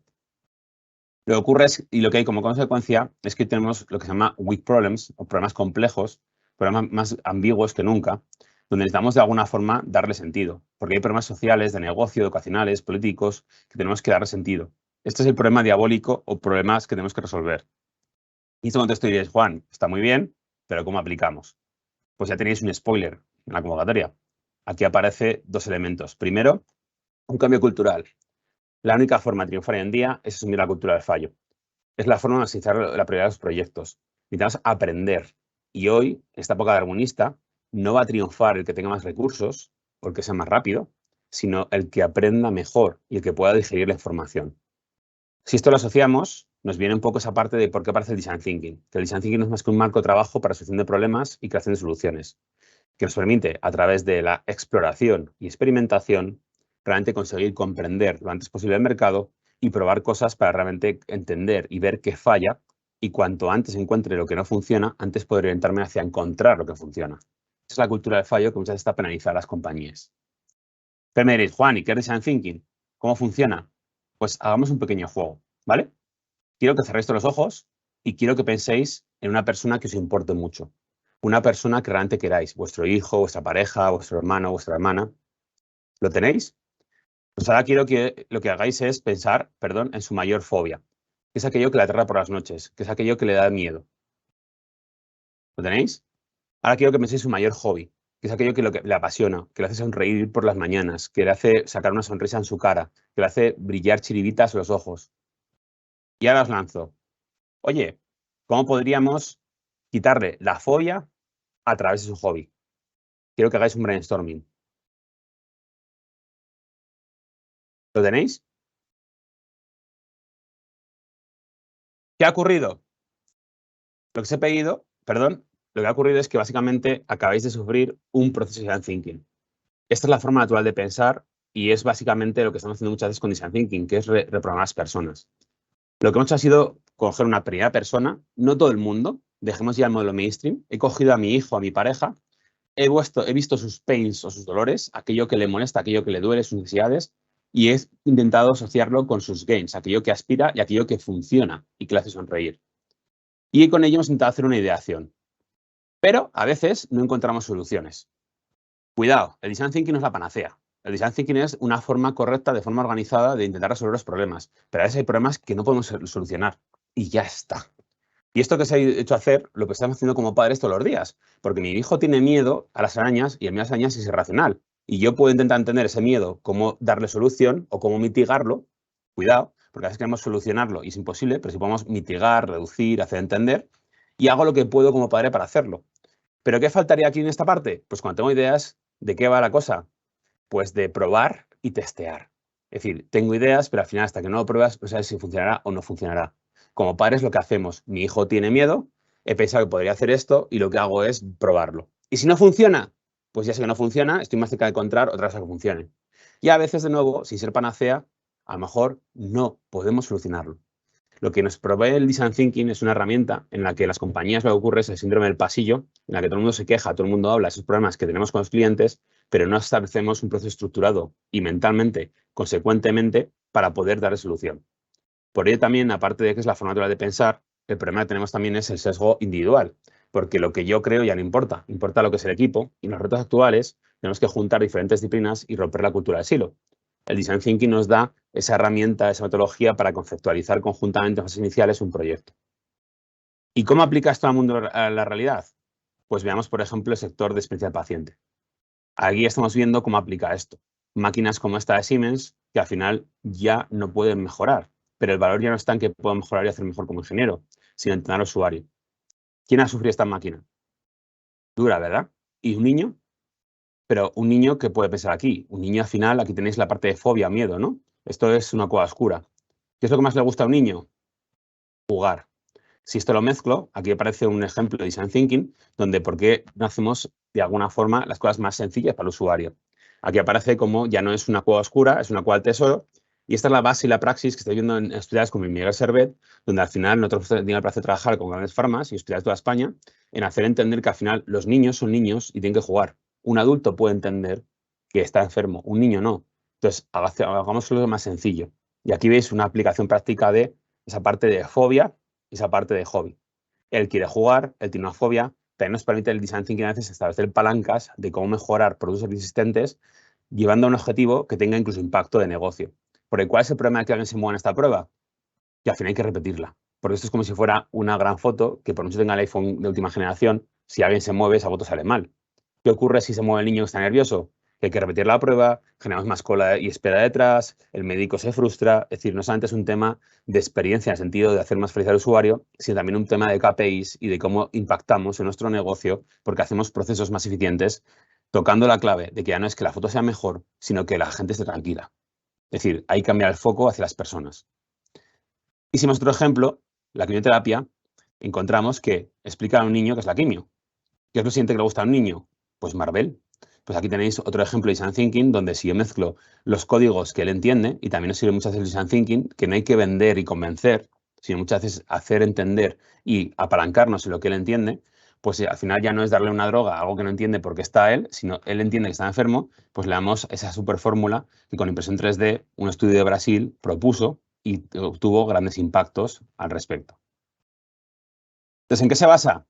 Lo que ocurre es, y lo que hay como consecuencia, es que tenemos lo que se llama weak problems, o problemas complejos, problemas más ambiguos que nunca, donde necesitamos de alguna forma darle sentido, porque hay problemas sociales, de negocio, educacionales, políticos, que tenemos que darle sentido. Este es el problema diabólico o problemas que tenemos que resolver. Y en este contexto diréis, Juan, está muy bien, pero ¿cómo aplicamos? Pues ya tenéis un spoiler en la convocatoria. Aquí aparece 2 elementos. Primero, un cambio cultural. La única forma de triunfar hoy en día es asumir la cultura del fallo. Es la forma de maximizar la prioridad de los proyectos. Necesitamos aprender. Y hoy, en esta época darwinista, no va a triunfar el que tenga más recursos o el que sea más rápido, sino el que aprenda mejor y el que pueda digerir la información. Si esto lo asociamos, nos viene un poco esa parte de por qué aparece el Design Thinking. Que el Design Thinking no es más que un marco de trabajo para solución de problemas y creación de soluciones, que nos permite, a través de la exploración y experimentación, realmente conseguir comprender lo antes posible el mercado y probar cosas para realmente entender y ver qué falla, y cuanto antes encuentre lo que no funciona, antes poder orientarme hacia encontrar lo que funciona. Esa es la cultura del fallo que muchas veces está penalizada a las compañías. Pero me diréis, Juan, ¿y qué es Design Thinking? ¿Cómo funciona? Pues hagamos un pequeño juego, ¿vale? Quiero que cerréis todos los ojos y quiero que penséis en una persona que os importe mucho. Una persona que realmente queráis, vuestro hijo, vuestra pareja, vuestro hermano, vuestra hermana. ¿Lo tenéis? Pues ahora quiero que lo que hagáis es pensar, en su mayor fobia, que es aquello que le aterra por las noches, que es aquello que le da miedo. ¿Lo tenéis? Ahora quiero que penséis en su mayor hobby, que es aquello que le apasiona, que le hace sonreír por las mañanas, que le hace sacar una sonrisa en su cara, que le hace brillar chiribitas en los ojos. Y ahora os lanzo. Oye, ¿cómo podríamos quitarle la fobia a través de su hobby? Quiero que hagáis un brainstorming. ¿Lo tenéis? ¿Qué ha ocurrido? Lo que os he pedido, lo que ha ocurrido es que básicamente acabáis de sufrir un proceso de Design Thinking. Esta es la forma natural de pensar y es básicamente lo que estamos haciendo muchas veces con Design Thinking, que es reprogramar a las personas. Lo que hemos hecho ha sido coger una primera persona, no todo el mundo, dejemos ya el modelo mainstream, he cogido a mi hijo, a mi pareja, he visto sus pains o sus dolores, aquello que le molesta, aquello que le duele, sus necesidades, y he intentado asociarlo con sus gains, aquello que aspira y aquello que funciona y que le hace sonreír. Y con ello hemos intentado hacer una ideación. Pero a veces no encontramos soluciones. Cuidado, el design thinking no es la panacea. El design thinking es una forma correcta, de forma organizada, de intentar resolver los problemas. Pero a veces hay problemas que no podemos solucionar. Y ya está. Y esto que se ha hecho hacer, lo que estamos haciendo como padres todos los días. Porque mi hijo tiene miedo a las arañas y el miedo a las arañas es irracional. Y yo puedo intentar entender ese miedo, cómo darle solución o cómo mitigarlo. Cuidado, porque a veces queremos solucionarlo y es imposible, pero si podemos mitigar, reducir, hacer entender, y hago lo que puedo como padre para hacerlo. ¿Pero qué faltaría aquí en esta parte? Pues cuando tengo ideas, ¿de qué va la cosa? Pues de probar y testear. Es decir, tengo ideas, pero al final hasta que no lo pruebas no sabes si funcionará o no funcionará. Como padres lo que hacemos, mi hijo tiene miedo, he pensado que podría hacer esto y lo que hago es probarlo. Y si no funciona, pues ya sé que no funciona, estoy más cerca de encontrar otra cosa que funcione. Y a veces, de nuevo, sin ser panacea, a lo mejor no podemos solucionarlo. Lo que nos provee el Design Thinking es una herramienta en la que las compañías lo que ocurre es el síndrome del pasillo, en la que todo el mundo se queja, todo el mundo habla de esos problemas que tenemos con los clientes, pero no establecemos un proceso estructurado y mentalmente, consecuentemente, para poder dar solución. Por ello también, aparte de que es la forma natural de pensar, el problema que tenemos también es el sesgo individual, porque lo que yo creo ya no importa, importa lo que es el equipo, y en los retos actuales tenemos que juntar diferentes disciplinas y romper la cultura del silo. El Design Thinking nos da esa herramienta, esa metodología para conceptualizar conjuntamente en fases iniciales un proyecto. ¿Y cómo aplica esto al mundo, a la realidad? Pues veamos, por ejemplo, el sector de experiencia del paciente. Aquí estamos viendo cómo aplica esto. Máquinas como esta de Siemens, que al final ya no pueden mejorar, pero el valor ya no está en que puedan mejorar y hacer mejor como ingeniero, sino en entender al usuario. ¿Quién ha sufrido esta máquina? Dura, ¿verdad? ¿Y un niño? Pero un niño, ¿qué puede pensar aquí? Un niño, al final, aquí tenéis la parte de fobia, miedo, ¿no? Esto es una cueva oscura. ¿Qué es lo que más le gusta a un niño? Jugar. Si esto lo mezclo, aquí aparece un ejemplo de Design Thinking, donde por qué no hacemos, de alguna forma, las cosas más sencillas para el usuario. Aquí aparece como ya no es una cueva oscura, es una cueva del tesoro, y esta es la base y la praxis que estoy viendo en estudiantes como el Miguel Servet, donde al final nosotros tenemos el placer de trabajar con grandes farmas y estudiantes de toda España, en hacer entender que al final los niños son niños y tienen que jugar. Un adulto puede entender que está enfermo, un niño no. Entonces, hagámoslo más sencillo. Y aquí veis una aplicación práctica de esa parte de fobia y esa parte de hobby. Él quiere jugar, él tiene una fobia, también nos permite el Design Thinking a veces establecer palancas de cómo mejorar productos existentes llevando a un objetivo que tenga incluso impacto de negocio. Porque ¿cuál es el problema de que alguien se mueva en esta prueba? Que al final hay que repetirla. Porque esto es como si fuera una gran foto que por mucho tenga el iPhone de última generación, si alguien se mueve, esa foto sale mal. ¿Qué ocurre si se mueve el niño que está nervioso? Que hay que repetir la prueba, generamos más cola y espera detrás, el médico se frustra. Es decir, no solamente es un tema de experiencia en el sentido de hacer más feliz al usuario, sino también un tema de KPIs y de cómo impactamos en nuestro negocio porque hacemos procesos más eficientes, tocando la clave de que ya no es que la foto sea mejor, sino que la gente esté tranquila. Es decir, hay que cambiar el foco hacia las personas. Y si otro ejemplo, la quimioterapia, encontramos que explica a un niño qué es la quimio. ¿Qué es lo siguiente que le gusta a un niño? Pues Marvel. Pues aquí tenéis otro ejemplo de Design Thinking, donde si yo mezclo los códigos que él entiende, y también nos sirve muchas veces el Design Thinking, que no hay que vender y convencer, sino muchas veces hacer entender y apalancarnos en lo que él entiende, pues al final ya no es darle una droga, algo que no entiende por qué está él, sino él entiende que está enfermo, pues le damos esa super fórmula que con impresión 3D un estudio de Brasil propuso y obtuvo grandes impactos al respecto. Entonces, ¿en qué se basa?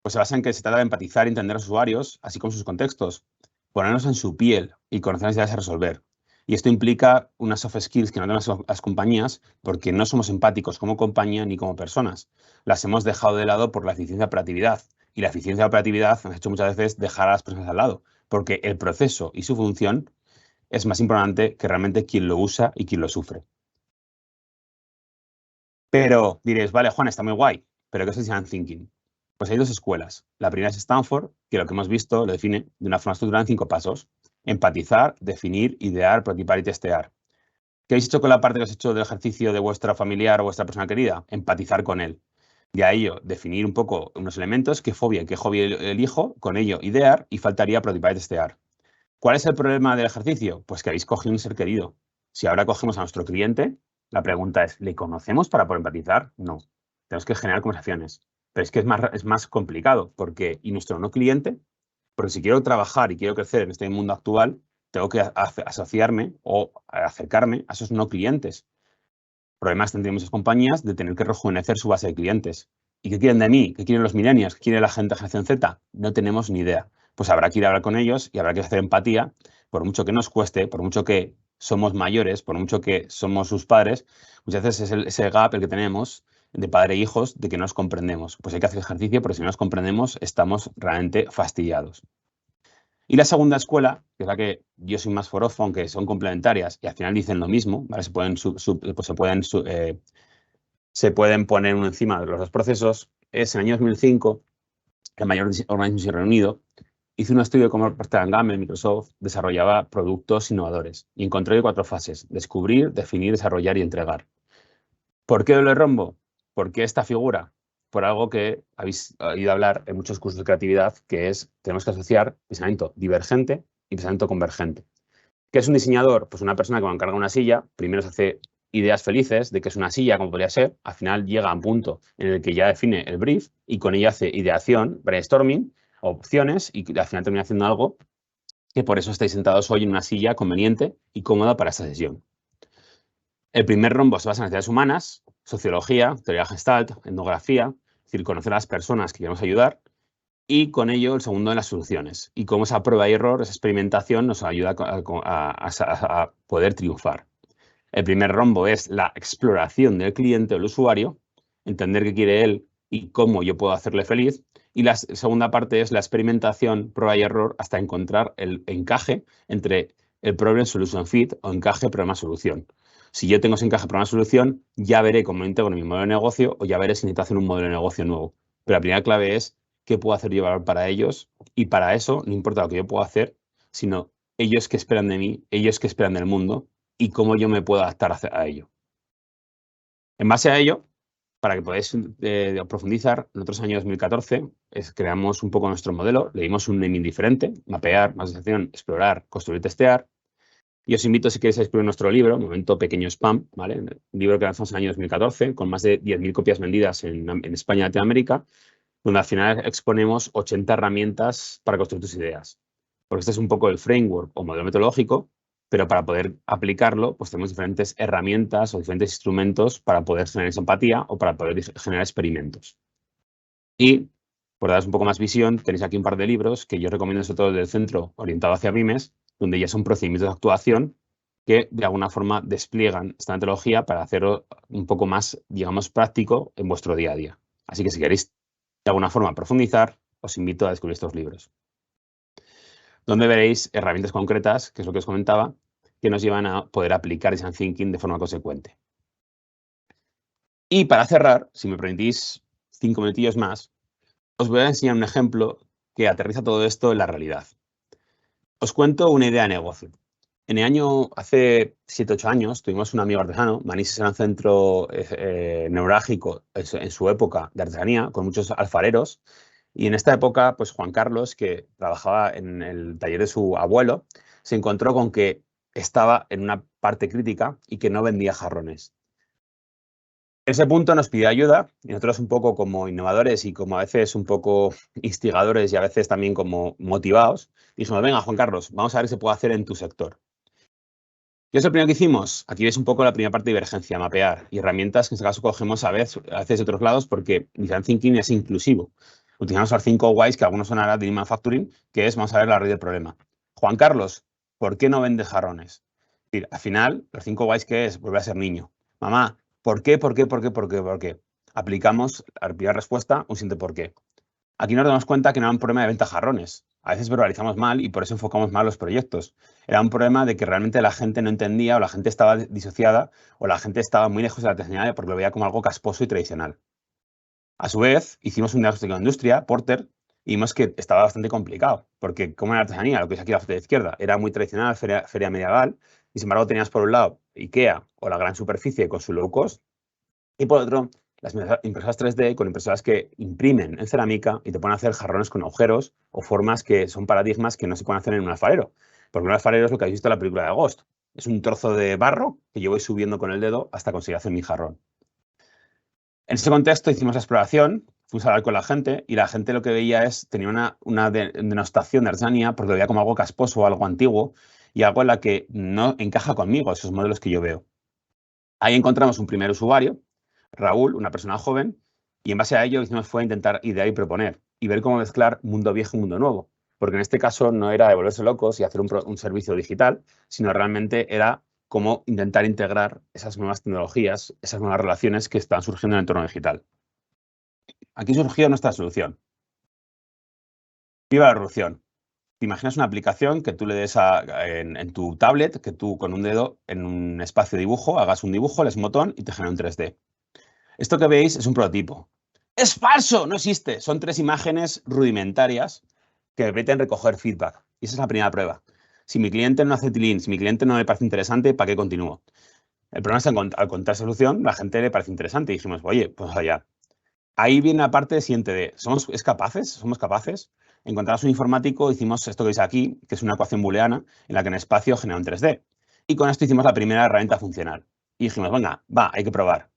Pues se basa en que se trata de empatizar y entender a los usuarios, así como sus contextos, ponernos en su piel y conocer las necesidades a resolver. Y esto implica unas soft skills que no tenemos las compañías porque no somos empáticos como compañía ni como personas. Las hemos dejado de lado por la eficiencia de operatividad. Y la eficiencia de operatividad nos ha hecho muchas veces dejar a las personas al lado, porque el proceso y su función es más importante que realmente quien lo usa y quien lo sufre. Pero diréis, vale, Juan, está muy guay, pero ¿qué es Design Thinking? Pues hay dos escuelas. La primera es Stanford, que lo que hemos visto lo define de una forma estructurada en 5 pasos. Empatizar, definir, idear, prototipar y testear. ¿Qué habéis hecho con la parte que os hecho del ejercicio de vuestra familiar o vuestra persona querida? Empatizar con él. De a ello, definir un poco unos elementos, qué fobia y qué hobby elijo, con ello idear y faltaría prototipar y testear. ¿Cuál es el problema del ejercicio? Pues que habéis cogido un ser querido. Si ahora cogemos a nuestro cliente, la pregunta es, ¿le conocemos para poder empatizar? No. Tenemos que generar conversaciones. Pero es que es más complicado, porque, y nuestro no cliente, porque si quiero trabajar y quiero crecer en este mundo actual, tengo que asociarme o acercarme a esos no clientes. Problemas tendrían muchas compañías de tener que rejuvenecer su base de clientes. ¿Y qué quieren de mí? ¿Qué quieren los millennials? ¿Qué quiere la gente de generación Z? No tenemos ni idea. Pues habrá que ir a hablar con ellos y habrá que hacer empatía, por mucho que nos cueste, por mucho que somos mayores, por mucho que somos sus padres, muchas veces es ese gap el que tenemos de padre e hijos de que no nos comprendemos. Pues hay que hacer ejercicio, porque si no nos comprendemos estamos realmente fastidiados. Y la segunda escuela, que es la que yo soy más forofo, aunque son complementarias y al final dicen lo mismo, ¿vale? Se pueden poner uno encima de los dos procesos, es en el año 2005, el mayor organismo sin Reino Unido hizo un estudio de cómo Procter & Gamble, Microsoft, desarrollaba productos innovadores y encontró 4 fases: descubrir, definir, desarrollar y entregar. ¿Por qué doble rombo? ¿Por qué esta figura? Por algo que habéis oído hablar en muchos cursos de creatividad, que es tenemos que asociar pensamiento divergente y pensamiento convergente. ¿Qué es un diseñador? Pues una persona que cuando encarga una silla, primero se hace ideas felices de que es una silla, como podría ser, al final llega a un punto en el que ya define el brief y con ella hace ideación, brainstorming, opciones y al final termina haciendo algo que por eso estáis sentados hoy en una silla conveniente y cómoda para esta sesión. El primer rombo se basa en las necesidades humanas, sociología, teoría Gestalt, etnografía, es decir, conocer a las personas que queremos ayudar, y con ello el segundo en las soluciones. Y cómo esa prueba y error, esa experimentación nos ayuda a poder triunfar. El primer rombo es la exploración del cliente o el usuario, entender qué quiere él y cómo yo puedo hacerle feliz. Y la segunda parte es la experimentación, prueba y error, hasta encontrar el encaje entre el problem solution fit o encaje problema solución. Si yo tengo ese encaje problema solución, ya veré cómo integro mi modelo de negocio o ya veré si necesito hacer un modelo de negocio nuevo. Pero la primera clave es qué puedo hacer yo valor para ellos, y para eso no importa lo que yo pueda hacer, sino ellos qué esperan de mí, ellos qué esperan del mundo y cómo yo me puedo adaptar a ello. En base a ello, para que podáis profundizar, en otros años 2014 creamos un poco nuestro modelo, le dimos un naming diferente: mapear, más sensación, explorar, construir, testear. Y os invito, si queréis, a escribir nuestro libro, Momento Pequeño Spam, ¿vale? Un libro que lanzamos en el año 2014, con más de 10.000 copias vendidas en España y Latinoamérica, donde al final exponemos 80 herramientas para construir tus ideas. Porque este es un poco el framework o modelo metodológico, pero para poder aplicarlo, pues tenemos diferentes herramientas o diferentes instrumentos para poder generar esa empatía o para poder generar experimentos. Y, por daros un poco más visión, tenéis aquí un par de libros que yo recomiendo, sobre todo del centro orientado hacia pymes, donde ya son procedimientos de actuación que de alguna forma despliegan esta metodología para hacerlo un poco más, digamos, práctico en vuestro día a día. Así que si queréis de alguna forma profundizar, os invito a descubrir estos libros, donde veréis herramientas concretas, que es lo que os comentaba, que nos llevan a poder aplicar Design Thinking de forma consecuente. Y para cerrar, si me permitís 5 minutillos más, os voy a enseñar un ejemplo que aterriza todo esto en la realidad. Os cuento una idea de negocio. Hace 7-8 años, tuvimos un amigo artesano. Manises era un centro neurálgico en su época de artesanía, con muchos alfareros. Y en esta época, pues Juan Carlos, que trabajaba en el taller de su abuelo, se encontró con que estaba en una parte crítica y que no vendía jarrones. En ese punto nos pidió ayuda y nosotros, un poco como innovadores y como a veces un poco instigadores y a veces también como motivados, dijimos: venga, Juan Carlos, vamos a ver qué se puede hacer en tu sector. ¿Qué es lo primero que hicimos? Aquí veis un poco la primera parte de divergencia, mapear, y herramientas que en este caso cogemos a veces de otros lados, porque Design Thinking es inclusivo. Utilizamos los 5 whys, que algunos son ahora de Lean Manufacturing, que es, vamos a ver la raíz del problema. Juan Carlos, ¿por qué no vendes jarrones? Es decir, al final, los 5 whys, ¿qué es? Volver a ser niño. Mamá, ¿por qué? Aplicamos la primera respuesta, un siguiente por qué. Aquí nos damos cuenta que no era un problema de venta de jarrones. A veces verbalizamos mal y por eso enfocamos mal los proyectos. Era un problema de que realmente la gente no entendía, o la gente estaba disociada, o la gente estaba muy lejos de la artesanía porque lo veía como algo casposo y tradicional. A su vez, hicimos un diagnóstico de industria, Porter, y vimos que estaba bastante complicado, porque como en la artesanía, lo que es aquí la foto de izquierda, era muy tradicional, feria medieval, y sin embargo tenías por un lado IKEA o la gran superficie con su low cost, y por otro, las impresoras 3D con impresoras que imprimen en cerámica y te pueden hacer jarrones con agujeros o formas que son paradigmas que no se pueden hacer en un alfarero. Porque un alfarero es lo que habéis visto en la película de Ghost. Es un trozo de barro que yo voy subiendo con el dedo hasta conseguir hacer mi jarrón. En ese contexto hicimos la exploración, fuimos a hablar con la gente y la gente lo que veía tenía una denostación de artesanía porque lo veía como algo casposo, algo antiguo y algo en la que no encaja conmigo, esos modelos que yo veo. Ahí encontramos un primer usuario, Raúl, una persona joven, y en base a ello lo que hicimos fue intentar idear y proponer y ver cómo mezclar mundo viejo y mundo nuevo. Porque en este caso no era de volverse locos y hacer un servicio digital, sino realmente era cómo intentar integrar esas nuevas tecnologías, esas nuevas relaciones que están surgiendo en el entorno digital. Aquí surgió nuestra solución. Viva la revolución. Te imaginas una aplicación que tú le des en tu tablet, que tú con un dedo en un espacio de dibujo hagas un dibujo, le des un botón y te genera un 3D. Esto que veis es un prototipo. ¡Es falso! No existe. Son 3 imágenes rudimentarias que permiten recoger feedback. Y esa es la primera prueba. Si mi cliente no hace tilín, si mi cliente no le parece interesante, ¿para qué continúo? El problema es que al contar solución, la gente le parece interesante y dijimos, oye, pues allá. Ahí viene la parte siguiente de, ¿somos capaces? Encontramos un informático, hicimos esto que veis aquí, que es una ecuación booleana, en la que en espacio genera un 3D. Y con esto hicimos la primera herramienta funcional. Y dijimos, venga, hay que probar.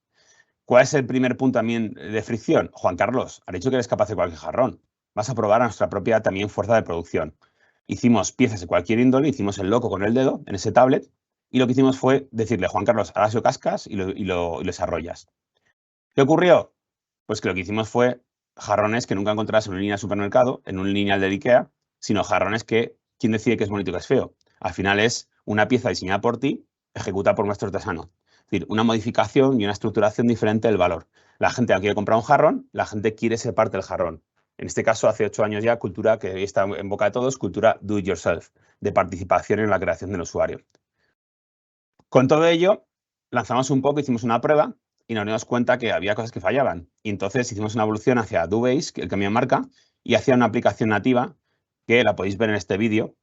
¿Cuál es el primer punto también de fricción? Juan Carlos, has dicho que eres capaz de cualquier jarrón. Vas a probar a nuestra propia también fuerza de producción. Hicimos piezas de cualquier índole, hicimos el loco con el dedo en ese tablet y lo que hicimos fue decirle, Juan Carlos, ahora lo cascas y lo desarrollas. ¿Qué ocurrió? Pues que lo que hicimos fue jarrones que nunca encontrarás en una línea de supermercado, en un lineal de IKEA, sino jarrones que, ¿quién decide que es bonito y que es feo? Al final es una pieza diseñada por ti, ejecutada por nuestro artesano. Es decir, una modificación y una estructuración diferente del valor. La gente no quiere comprar un jarrón, la gente quiere ser parte del jarrón. En este caso, hace 8 años ya, cultura que está en boca de todos, cultura do it yourself, de participación en la creación del usuario. Con todo ello, lanzamos un poco, hicimos una prueba y nos dimos cuenta que había cosas que fallaban. Y entonces hicimos una evolución hacia DoBase, el cambio de marca, y hacia una aplicación nativa que la podéis ver en este vídeo,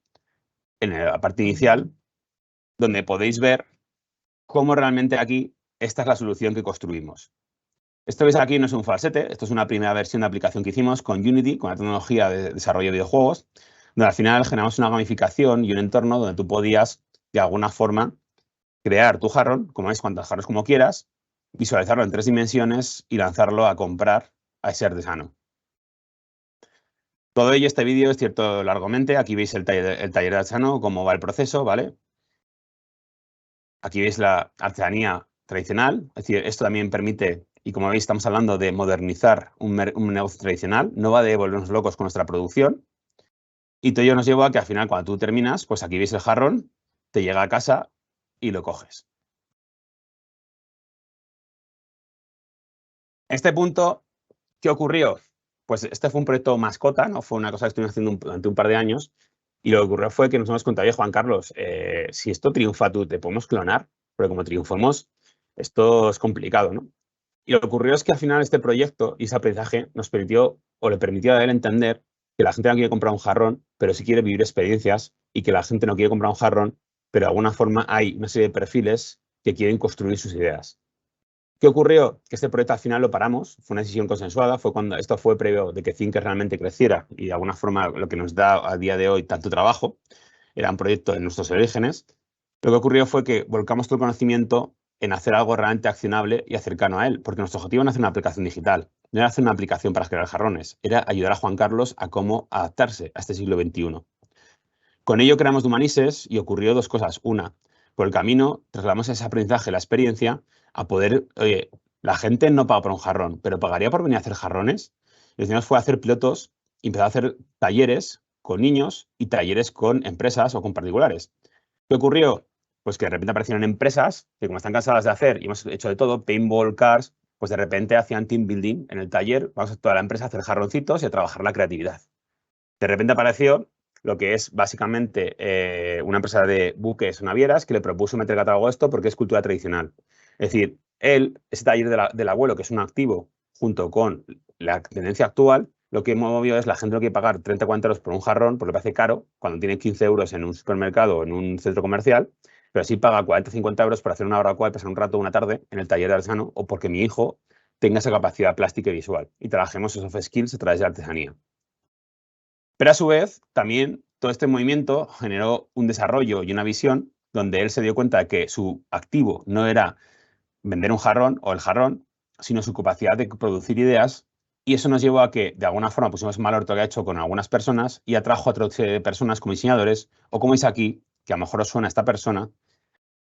en la parte inicial, donde podéis ver cómo realmente aquí esta es la solución que construimos. Esto que veis aquí no es un falsete, esto es una primera versión de aplicación que hicimos con Unity, con la tecnología de desarrollo de videojuegos, donde al final generamos una gamificación y un entorno donde tú podías, de alguna forma, crear tu jarrón, como veis, cuantos jarrones como quieras, visualizarlo en 3 dimensiones y lanzarlo a comprar a ese artesano. Todo ello, este vídeo es cierto largamente. Aquí veis el taller de artesano, cómo va el proceso, ¿vale? Aquí veis la artesanía tradicional, es decir, esto también permite, y como veis estamos hablando de modernizar un negocio tradicional, no va de volvernos locos con nuestra producción. Y todo ello nos lleva a que al final cuando tú terminas, pues aquí veis el jarrón, te llega a casa y lo coges. Este punto, ¿qué ocurrió? Pues este fue un proyecto mascota, ¿no? Fue una cosa que estuvimos haciendo durante un par de años. Y lo que ocurrió fue que nos hemos contado, oye, Juan Carlos, si esto triunfa, ¿tú te podemos clonar? Pero como triunfamos, esto es complicado, ¿no? Y lo que ocurrió es que al final este proyecto y ese aprendizaje nos permitió, o le permitió a él entender que la gente no quiere comprar un jarrón, pero sí quiere vivir experiencias, y que la gente no quiere comprar un jarrón, pero de alguna forma hay una serie de perfiles que quieren construir sus ideas. ¿Qué ocurrió? Que este proyecto al final lo paramos, fue una decisión consensuada, esto fue previo de que Thinker realmente creciera y de alguna forma lo que nos da a día de hoy tanto trabajo, era un proyecto en nuestros orígenes. Lo que ocurrió fue que volcamos todo el conocimiento en hacer algo realmente accionable y cercano a él, porque nuestro objetivo no era hacer una aplicación digital, no era hacer una aplicación para crear jarrones, era ayudar a Juan Carlos a cómo adaptarse a este siglo XXI. Con ello creamos Dumanises y ocurrió 2 cosas. Una, por el camino trasladamos ese aprendizaje, la experiencia, a poder, oye, la gente no paga por un jarrón, pero pagaría por venir a hacer jarrones. Y lo que hicimos fue hacer pilotos y empezar a hacer talleres con niños y talleres con empresas o con particulares. ¿Qué ocurrió? Pues que de repente aparecieron empresas que, como están cansadas de hacer y hemos hecho de todo, paintball, cars, pues de repente hacían team building en el taller, vamos a toda la empresa a hacer jarroncitos y a trabajar la creatividad. De repente apareció lo que es básicamente una empresa de buques o navieras que le propuso meter el catálogo a esto porque es cultura tradicional. Es decir, ese taller del abuelo, que es un activo, junto con la tendencia actual, lo que movió es la gente no quiere pagar 30 o 40 euros por un jarrón porque le parece caro cuando tiene 15 euros en un supermercado o en un centro comercial, pero sí paga 40 o 50 euros por hacer una barbacoa y pasar un rato, una tarde en el taller de artesano o porque mi hijo tenga esa capacidad plástica y visual y trabajemos esos soft skills a través de la artesanía. Pero a su vez, también todo este movimiento generó un desarrollo y una visión donde él se dio cuenta de que su activo no era vender un jarrón o el jarrón, sino su capacidad de producir ideas Y eso nos llevó a que, de alguna forma, pusimos en valor todo lo que ha hecho con algunas personas y atrajo a otras personas como diseñadores, o como veis aquí, que a lo mejor os suena esta persona,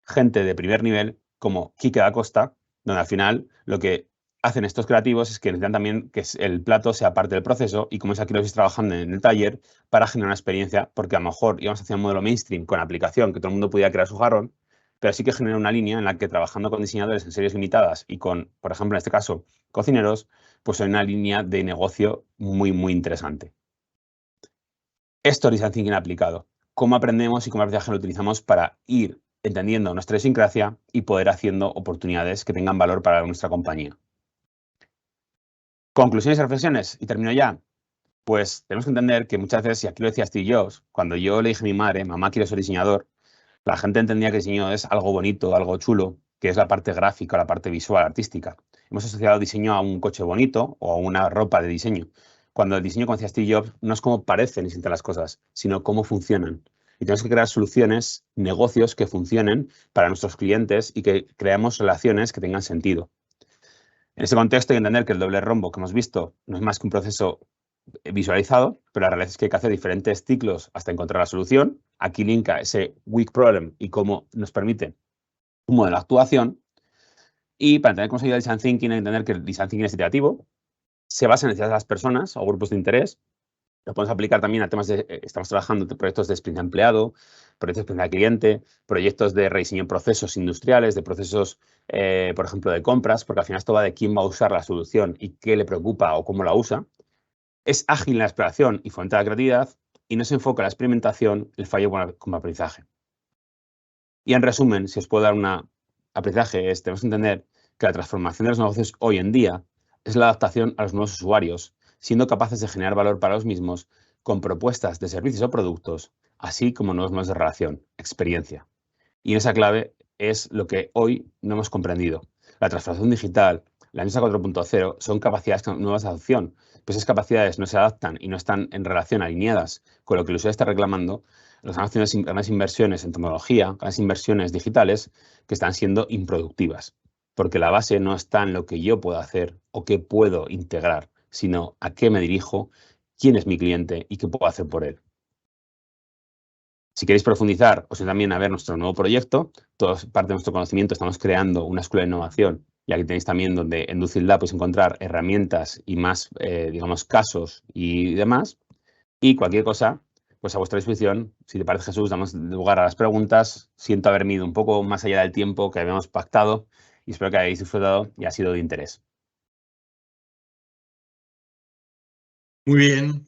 gente de primer nivel, como Quique da Costa, donde al final lo que hacen estos creativos es que necesitan también que el plato sea parte del proceso, y como veis aquí lo estáis trabajando en el taller para generar una experiencia, porque a lo mejor íbamos hacia un modelo mainstream con aplicación, que todo el mundo pudiera crear su jarrón, pero sí que genera una línea en la que, trabajando con diseñadores en series limitadas y con, por ejemplo, en este caso, cocineros, pues hay una línea de negocio muy, muy interesante. Esto es Design Thinking aplicado. ¿Cómo aprendemos y cómo aprendizaje lo utilizamos para ir entendiendo nuestra idiosincrasia y poder haciendo oportunidades que tengan valor para nuestra compañía? Conclusiones y reflexiones, y termino ya. Pues tenemos que entender que muchas veces, y aquí lo decía Steve Jobs, cuando yo le dije a mi madre, mamá, quiero ser diseñador, la gente entendía que el diseño es algo bonito, algo chulo, que es la parte gráfica, la parte visual, artística. Hemos asociado diseño a un coche bonito o a una ropa de diseño, cuando el diseño, como decía Steve Jobs, no es cómo parecen y sienten las cosas, sino cómo funcionan. Y tenemos que crear soluciones, negocios que funcionen para nuestros clientes y que creemos relaciones que tengan sentido. En ese contexto hay que entender que el doble rombo que hemos visto no es más que un proceso visualizado, pero la realidad es que hay que hacer diferentes ciclos hasta encontrar la solución. Aquí linka ese weak problem y cómo nos permite un modelo de actuación. Y para entender cómo se ayuda el Design Thinking, hay que entender que el Design Thinking es iterativo, se basa en necesidades de las personas o grupos de interés. Lo podemos aplicar también a temas de, estamos trabajando en proyectos de experiencia de empleado, proyectos de experiencia de cliente, proyectos de rediseño en procesos industriales, de procesos, por ejemplo, de compras, porque al final esto va de quién va a usar la solución y qué le preocupa o cómo la usa. Es ágil en la exploración y fomenta la creatividad, y no se enfoca en la experimentación, el fallo como aprendizaje. Y en resumen, si os puedo dar un aprendizaje, tenemos que entender que la transformación de los negocios hoy en día es la adaptación a los nuevos usuarios, siendo capaces de generar valor para los mismos con propuestas de servicios o productos, así como nuevos modos de relación, experiencia. Y en esa clave es lo que hoy no hemos comprendido. La transformación digital, la industria 4.0, son capacidades nuevas de adopción, pues esas capacidades no se adaptan y no están en relación alineadas con lo que el usuario está reclamando. Los grandes inversiones en tecnología, grandes inversiones digitales que están siendo improductivas, porque la base no está en lo que yo puedo hacer o qué puedo integrar, sino a qué me dirijo, quién es mi cliente y qué puedo hacer por él. Si queréis profundizar, os también a ver nuestro nuevo proyecto. Todos, parte de nuestro conocimiento, estamos creando una escuela de innovación, y aquí tenéis también donde en Ducilda podéis encontrar herramientas y más, digamos, casos y demás. Y cualquier cosa, pues a vuestra disposición. Si te parece, Jesús, damos lugar a las preguntas. Siento haberme ido un poco más allá del tiempo que habíamos pactado y espero que hayáis disfrutado y ha sido de interés. Muy bien.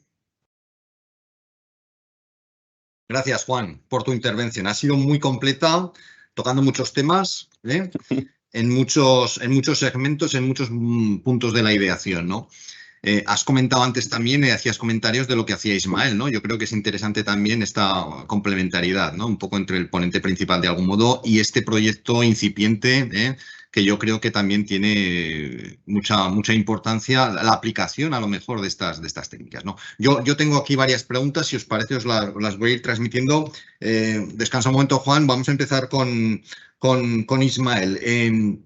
Gracias, Juan, por tu intervención. Ha sido muy completa, tocando muchos temas, en muchos segmentos, en muchos puntos de la ideación, ¿no? Has comentado antes también, hacías comentarios de lo que hacía Ismael, ¿no? Yo creo que es interesante también esta complementariedad, ¿no? Un poco entre el ponente principal, de algún modo, y este proyecto incipiente, que yo creo que también tiene mucha importancia la aplicación, a lo mejor, de estas técnicas, ¿no? Yo tengo aquí varias preguntas, si os parece, os las voy a ir transmitiendo. Descansa un momento, Juan. Vamos a empezar con Ismael.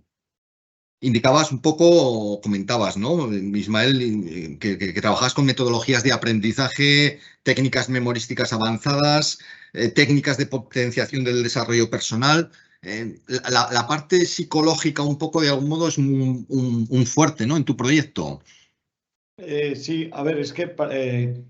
Indicabas un poco, comentabas, ¿no, Ismael, que trabajabas con metodologías de aprendizaje, técnicas memorísticas avanzadas, técnicas de potenciación del desarrollo personal. La parte psicológica, un poco, de algún modo, es un fuerte, ¿no?, en tu proyecto. Sí, a ver, es que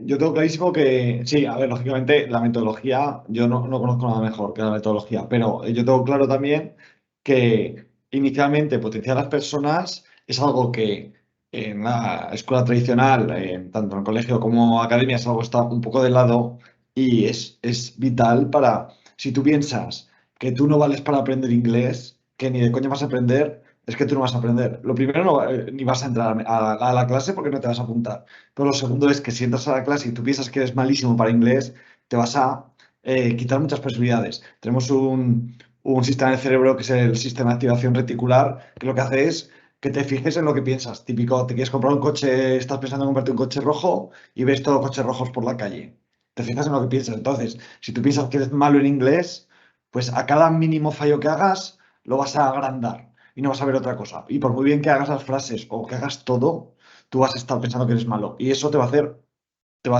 yo tengo clarísimo que, sí, a ver, lógicamente la metodología, yo no conozco nada mejor que la metodología, pero yo tengo claro también que inicialmente potenciar a las personas es algo que en la escuela tradicional, tanto en el colegio como academia, es algo que está un poco de lado, y es vital para, si tú piensas que tú no vales para aprender inglés, que ni de coña vas a aprender, es que tú no vas a aprender. Lo primero, ni vas a entrar a la clase porque no te vas a apuntar. Pero lo segundo es que si entras a la clase y tú piensas que eres malísimo para inglés, te vas a quitar muchas posibilidades. Tenemos un sistema del cerebro que es el sistema de activación reticular, que lo que hace es que te fijes en lo que piensas. Típico, te quieres comprar un coche, estás pensando en comprarte un coche rojo y ves todos coches rojos por la calle. Te fijas en lo que piensas. Entonces, si tú piensas que eres malo en inglés, pues a cada mínimo fallo que hagas, lo vas a agrandar y no vas a ver otra cosa. Y por muy bien que hagas las frases o que hagas todo, tú vas a estar pensando que eres malo. Y eso te va a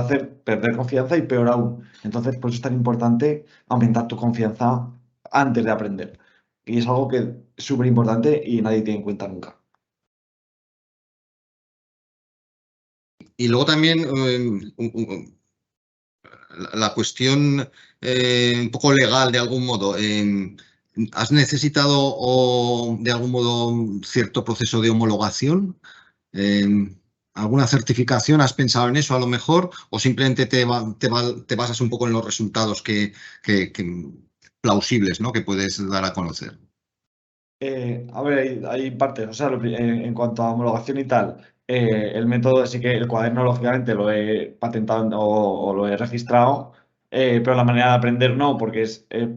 hacer perder confianza y peor aún. Entonces, por eso es tan importante aumentar tu confianza antes de aprender. Y es algo que es súper importante y nadie tiene en cuenta nunca. Y luego también la cuestión un poco legal, de algún modo. ¿Has necesitado de algún modo cierto proceso de homologación? ¿Alguna certificación? ¿Has pensado en eso a lo mejor? ¿O simplemente te basas un poco en los resultados plausibles, ¿no?, que puedes dar a conocer? A ver, hay partes, o sea, en cuanto a homologación y tal, el método, sí que el cuaderno, lógicamente, lo he patentado o lo he registrado, pero la manera de aprender no, porque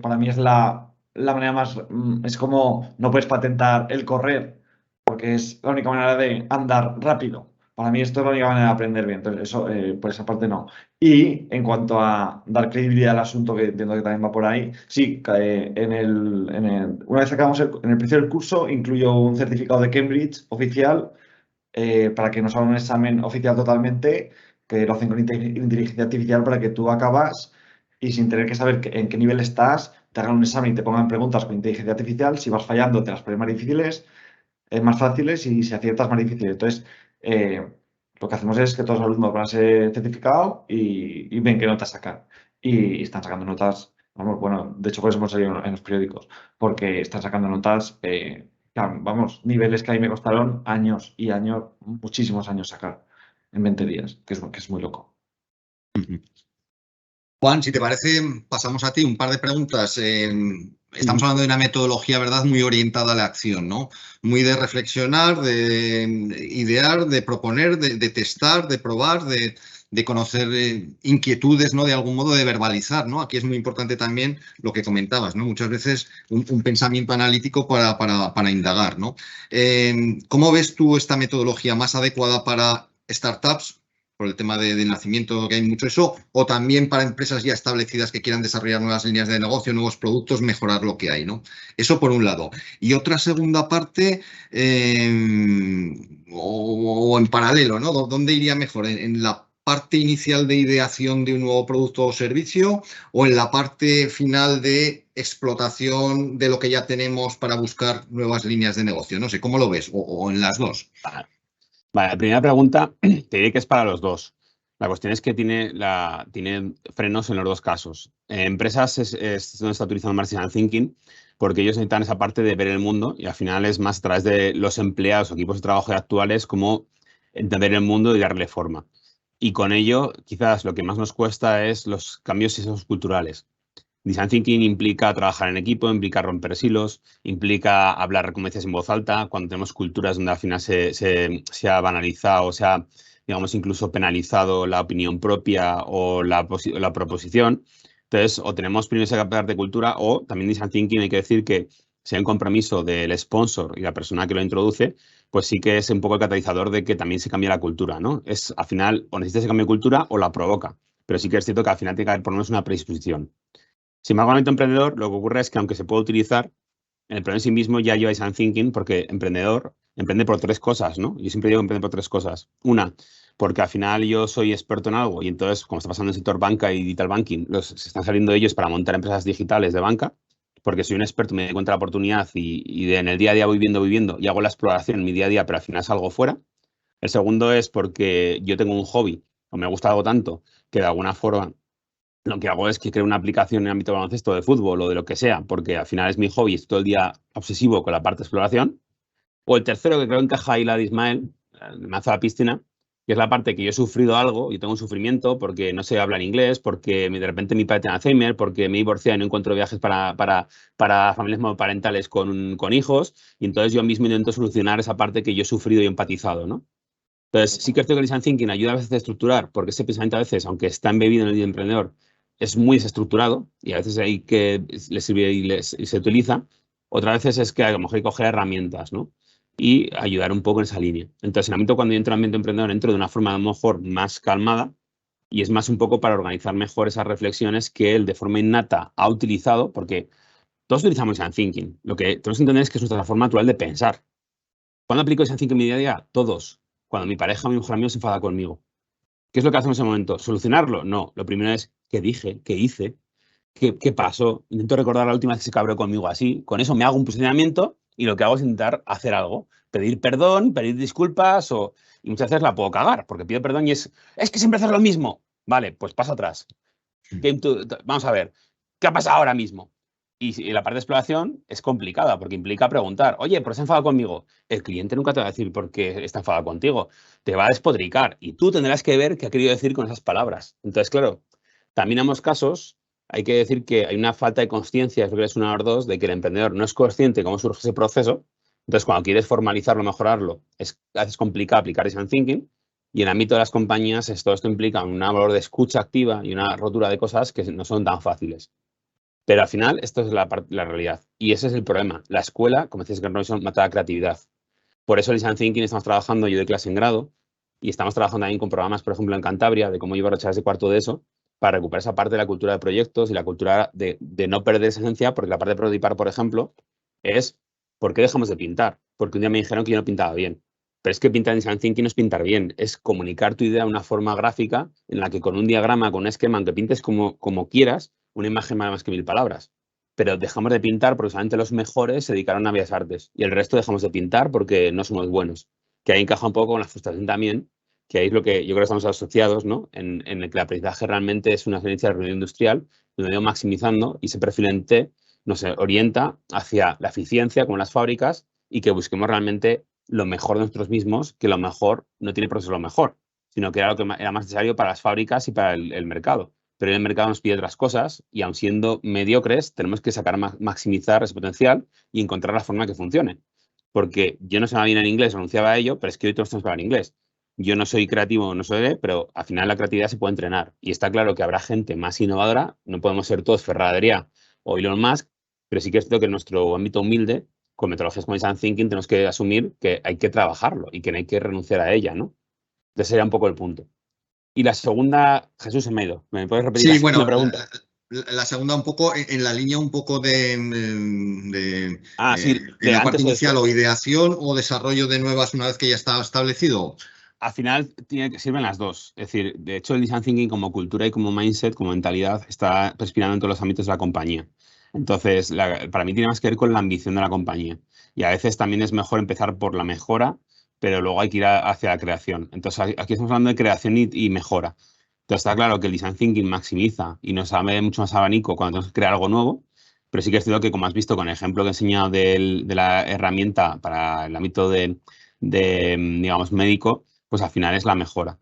para mí es la manera más, es como no puedes patentar el correr, porque es la única manera de andar rápido. Para mí esto es la única manera de aprender bien, entonces eso, por esa parte no. Y en cuanto a dar credibilidad al asunto, que entiendo que también va por ahí, sí, una vez acabamos en el precio del curso, incluyo un certificado de Cambridge oficial, para que nos hagan un examen oficial totalmente, que lo hacen con inteligencia artificial, para que tú acabas y sin tener que saber en qué nivel estás, te hagan un examen y te pongan preguntas con inteligencia artificial. Si vas fallando, te las ponen más difíciles, más fáciles, y si aciertas, más difíciles. Entonces, lo que hacemos es que todos los alumnos van a ser certificados y ven qué notas sacan. Y están sacando notas, vamos, bueno, de hecho por eso hemos salido en los periódicos, porque están sacando notas, vamos, niveles que a mí me costaron años y años, muchísimos años sacar en 20 días, que es muy loco. Juan, si te parece, pasamos a ti un par de preguntas. Estamos hablando de una metodología, ¿verdad?, muy orientada a la acción, ¿no? Muy de reflexionar, de idear, de proponer, de testar, de probar, de conocer inquietudes, ¿no?, de algún modo, de verbalizar, ¿no? Aquí es muy importante también lo que comentabas, ¿no? Muchas veces un pensamiento analítico para indagar, ¿no? ¿Cómo ves tú esta metodología más adecuada para startups, por el tema del nacimiento, que hay mucho eso, o también para empresas ya establecidas que quieran desarrollar nuevas líneas de negocio, nuevos productos, mejorar lo que hay, ¿no? Eso por un lado. Y otra segunda parte, o en paralelo, ¿no? ¿Dónde iría mejor? ¿En la parte inicial de ideación de un nuevo producto o servicio, o en la parte final de explotación de lo que ya tenemos para buscar nuevas líneas de negocio? No sé, ¿cómo lo ves? ¿O en las dos? Vale, la primera pregunta te diré que es para los dos. La cuestión es que tiene frenos en los dos casos. Empresas es donde está utilizando Más Design Thinking, porque ellos necesitan esa parte de ver el mundo, y al final es más a través de los empleados o equipos de trabajo actuales cómo entender el mundo y darle forma. Y con ello, quizás lo que más nos cuesta es los cambios esos culturales. Design Thinking implica trabajar en equipo, implica romper silos, implica hablar, como decías, en voz alta, cuando tenemos culturas donde al final se ha banalizado, o se ha, digamos, incluso penalizado la opinión propia o la proposición. Entonces, o tenemos primero esa capacidad de cultura, o también Design Thinking, hay que decir que sea un compromiso del sponsor y la persona que lo introduce, pues sí que es un poco el catalizador de que también se cambie la cultura, ¿no? Es, al final, o necesita ese cambio de cultura o la provoca, pero sí que es cierto que al final tiene que haber por lo menos una predisposición. Sin embargo, en el ámbito emprendedor, lo que ocurre es que aunque se puede utilizar, en el problema en sí mismo ya lleva Design Thinking, porque emprendedor emprende por tres cosas, ¿no? Yo siempre digo que emprende por tres cosas. Una, porque al final yo soy experto en algo y entonces, como está pasando en el sector banca y digital banking, se están saliendo de ellos para montar empresas digitales de banca, porque soy un experto, me doy cuenta de la oportunidad y en el día a día voy viviendo y hago la exploración en mi día a día, pero al final salgo fuera. El segundo es porque yo tengo un hobby o me gusta algo tanto que de alguna forma lo que hago es que creo una aplicación en el ámbito de baloncesto, de fútbol o de lo que sea, porque al final es mi hobby, estoy todo el día obsesivo con la parte de exploración. O el tercero, que creo encaja ahí la de Ismael, el mazo a la piscina, que es la parte que yo he sufrido algo y tengo un sufrimiento porque no sé hablar inglés, porque de repente mi padre tiene Alzheimer, porque me he divorciado y no encuentro viajes para familias monoparentales con hijos, y entonces yo mismo intento solucionar esa parte que yo he sufrido y empatizado, ¿no? Entonces, sí que es cierto que el Design Thinking ayuda a veces a estructurar, porque ese pensamiento a veces, aunque está embebido en el emprendedor, es muy desestructurado y a veces hay que le sirve y se utiliza. Otras veces es que a lo mejor hay que coger herramientas, ¿no? Y ayudar un poco en esa línea. Entonces, en el ámbito, cuando yo entro en el ambiente emprendedor, entro de una forma a lo mejor más calmada y es más un poco para organizar mejor esas reflexiones que él de forma innata ha utilizado, porque todos utilizamos Design Thinking. Lo que tenemos que entender es que es nuestra forma natural de pensar. ¿Cuándo aplico Design Thinking en mi día a día? Todos. cuando mi pareja o mi mejor amigo se enfada conmigo. ¿Qué es lo que hacemos en ese momento? ¿Solucionarlo? No. Lo primero es qué dije, qué hice, qué pasó. Intento recordar la última vez que se cabreó conmigo así. Con eso me hago un posicionamiento y lo que hago es intentar hacer algo. Pedir perdón, pedir disculpas y muchas veces la puedo cagar porque pido perdón y es que siempre haces lo mismo. Vale, pues paso atrás. Vamos a ver, ¿qué ha pasado ahora mismo? Y la parte de exploración es complicada porque implica preguntar, oye, ¿por qué se ha enfadado conmigo? El cliente nunca te va a decir por qué está enfadado contigo. Te va a despotricar y tú tendrás que ver qué ha querido decir con esas palabras. Entonces, claro, también en ambos casos hay que decir que hay una falta de consciencia, creo que es una de las dos, de que el emprendedor no es consciente de cómo surge ese proceso. Entonces, cuando quieres formalizarlo, mejorarlo, a veces complicado aplicar design thinking. Y en el ámbito de las compañías, todo esto implica un valor de escucha activa y una rotura de cosas que no son tan fáciles. Pero al final, esto es la realidad. Y ese es el problema. La escuela, como decías, Robinson, mata la creatividad. Por eso el Design Thinking estamos trabajando, yo doy clase en grado, y estamos trabajando también con programas, por ejemplo, en Cantabria, de cómo llevar chavales de cuarto de eso, para recuperar esa parte de la cultura de proyectos y la cultura de no perder esa esencia, porque la parte de prototipar, por ejemplo, es ¿por qué dejamos de pintar? Porque un día me dijeron que yo no pintaba bien. Pero es que pintar en Design Thinking no es pintar bien, es comunicar tu idea de una forma gráfica en la que con un diagrama, con un esquema, aunque pintes como quieras, una imagen vale más que 1000 palabras. Pero dejamos de pintar porque solamente los mejores se dedicaron a Bellas Artes y el resto dejamos de pintar porque no somos buenos. Que ahí encaja un poco con la frustración también, que ahí es lo que yo creo que estamos asociados, ¿no? En el que el aprendizaje realmente es una experiencia de reunión industrial, donde yo maximizando y ese perfil en T nos orienta hacia la eficiencia, como en las fábricas, y que busquemos realmente lo mejor de nosotros mismos, que lo mejor no tiene por qué ser lo mejor, sino que era lo que era más necesario para las fábricas y para el mercado. Pero el mercado nos pide otras cosas y aun siendo mediocres, tenemos que maximizar ese potencial y encontrar la forma que funcione. Porque yo no se me va bien en inglés, renunciaba a ello, pero es que hoy todos tenemos que hablar inglés. Yo no soy creativo, no soy pero al final la creatividad se puede entrenar. Y está claro que habrá gente más innovadora, no podemos ser todos Ferran Adrià o Elon Musk, pero sí que es cierto que en nuestro ámbito humilde, con metodologías como Design Thinking, tenemos que asumir que hay que trabajarlo y que no hay que renunciar a ella, ¿no? Ese sería un poco el punto. Y la segunda, Jesús, se me ha ido. ¿Me puedes repetir la pregunta? La segunda un poco en la línea un poco de la parte inicial o ideación o desarrollo de nuevas una vez que ya está establecido. Al final sirven las dos. Es decir, de hecho el Design Thinking como cultura y como mindset, como mentalidad, está respirando en todos los ámbitos de la compañía. Entonces, para mí tiene más que ver con la ambición de la compañía. Y a veces también es mejor empezar por la mejora, pero luego hay que ir hacia la creación. Entonces, aquí estamos hablando de creación y mejora. Entonces, está claro que el Design Thinking maximiza y nos abre mucho más abanico cuando tenemos que crear algo nuevo, pero sí que es cierto que, como has visto con el ejemplo que he enseñado de la herramienta para el ámbito digamos, médico, pues al final es la mejora.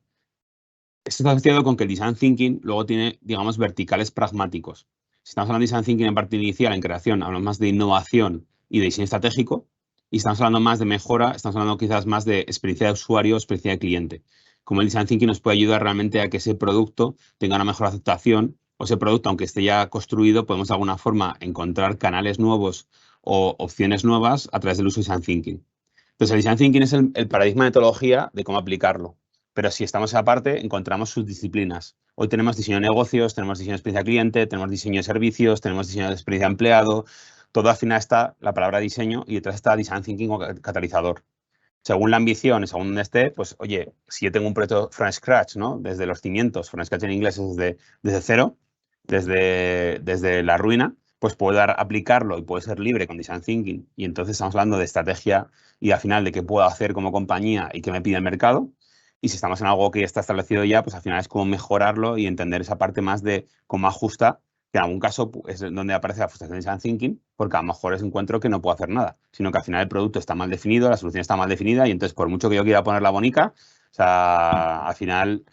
Esto está asociado con que el Design Thinking luego tiene, digamos, verticales pragmáticos. Si estamos hablando de Design Thinking en parte inicial, en creación, hablamos más de innovación y de diseño estratégico. Y estamos hablando más de mejora, estamos hablando quizás más de experiencia de usuario, experiencia de cliente. Como el Design Thinking nos puede ayudar realmente a que ese producto tenga una mejor aceptación o ese producto, aunque esté ya construido, podemos de alguna forma encontrar canales nuevos o opciones nuevas a través del uso de Design Thinking. Entonces, el Design Thinking es el paradigma de metodología de cómo aplicarlo. Pero si estamos aparte, encontramos sus disciplinas. Hoy tenemos diseño de negocios, tenemos diseño de experiencia cliente, tenemos diseño de servicios, tenemos diseño de experiencia de empleado. Todo al final está la palabra diseño y detrás está Design Thinking o catalizador. Según la ambición y según donde esté, pues oye, si yo tengo un proyecto from scratch, ¿no? Desde los cimientos, from scratch en inglés es desde cero, desde la ruina, pues puedo aplicarlo y puede ser libre con Design Thinking. Y entonces estamos hablando de estrategia y al final de qué puedo hacer como compañía y qué me pide el mercado. Y si estamos en algo que ya está establecido ya, pues al final es cómo mejorarlo y entender esa parte más de cómo ajusta, que en algún caso es donde aparece la frustración de Design Thinking, porque a lo mejor es un encuentro que no puedo hacer nada, sino que al final el producto está mal definido, la solución está mal definida y entonces por mucho que yo quiera ponerla bonita, o sea, al final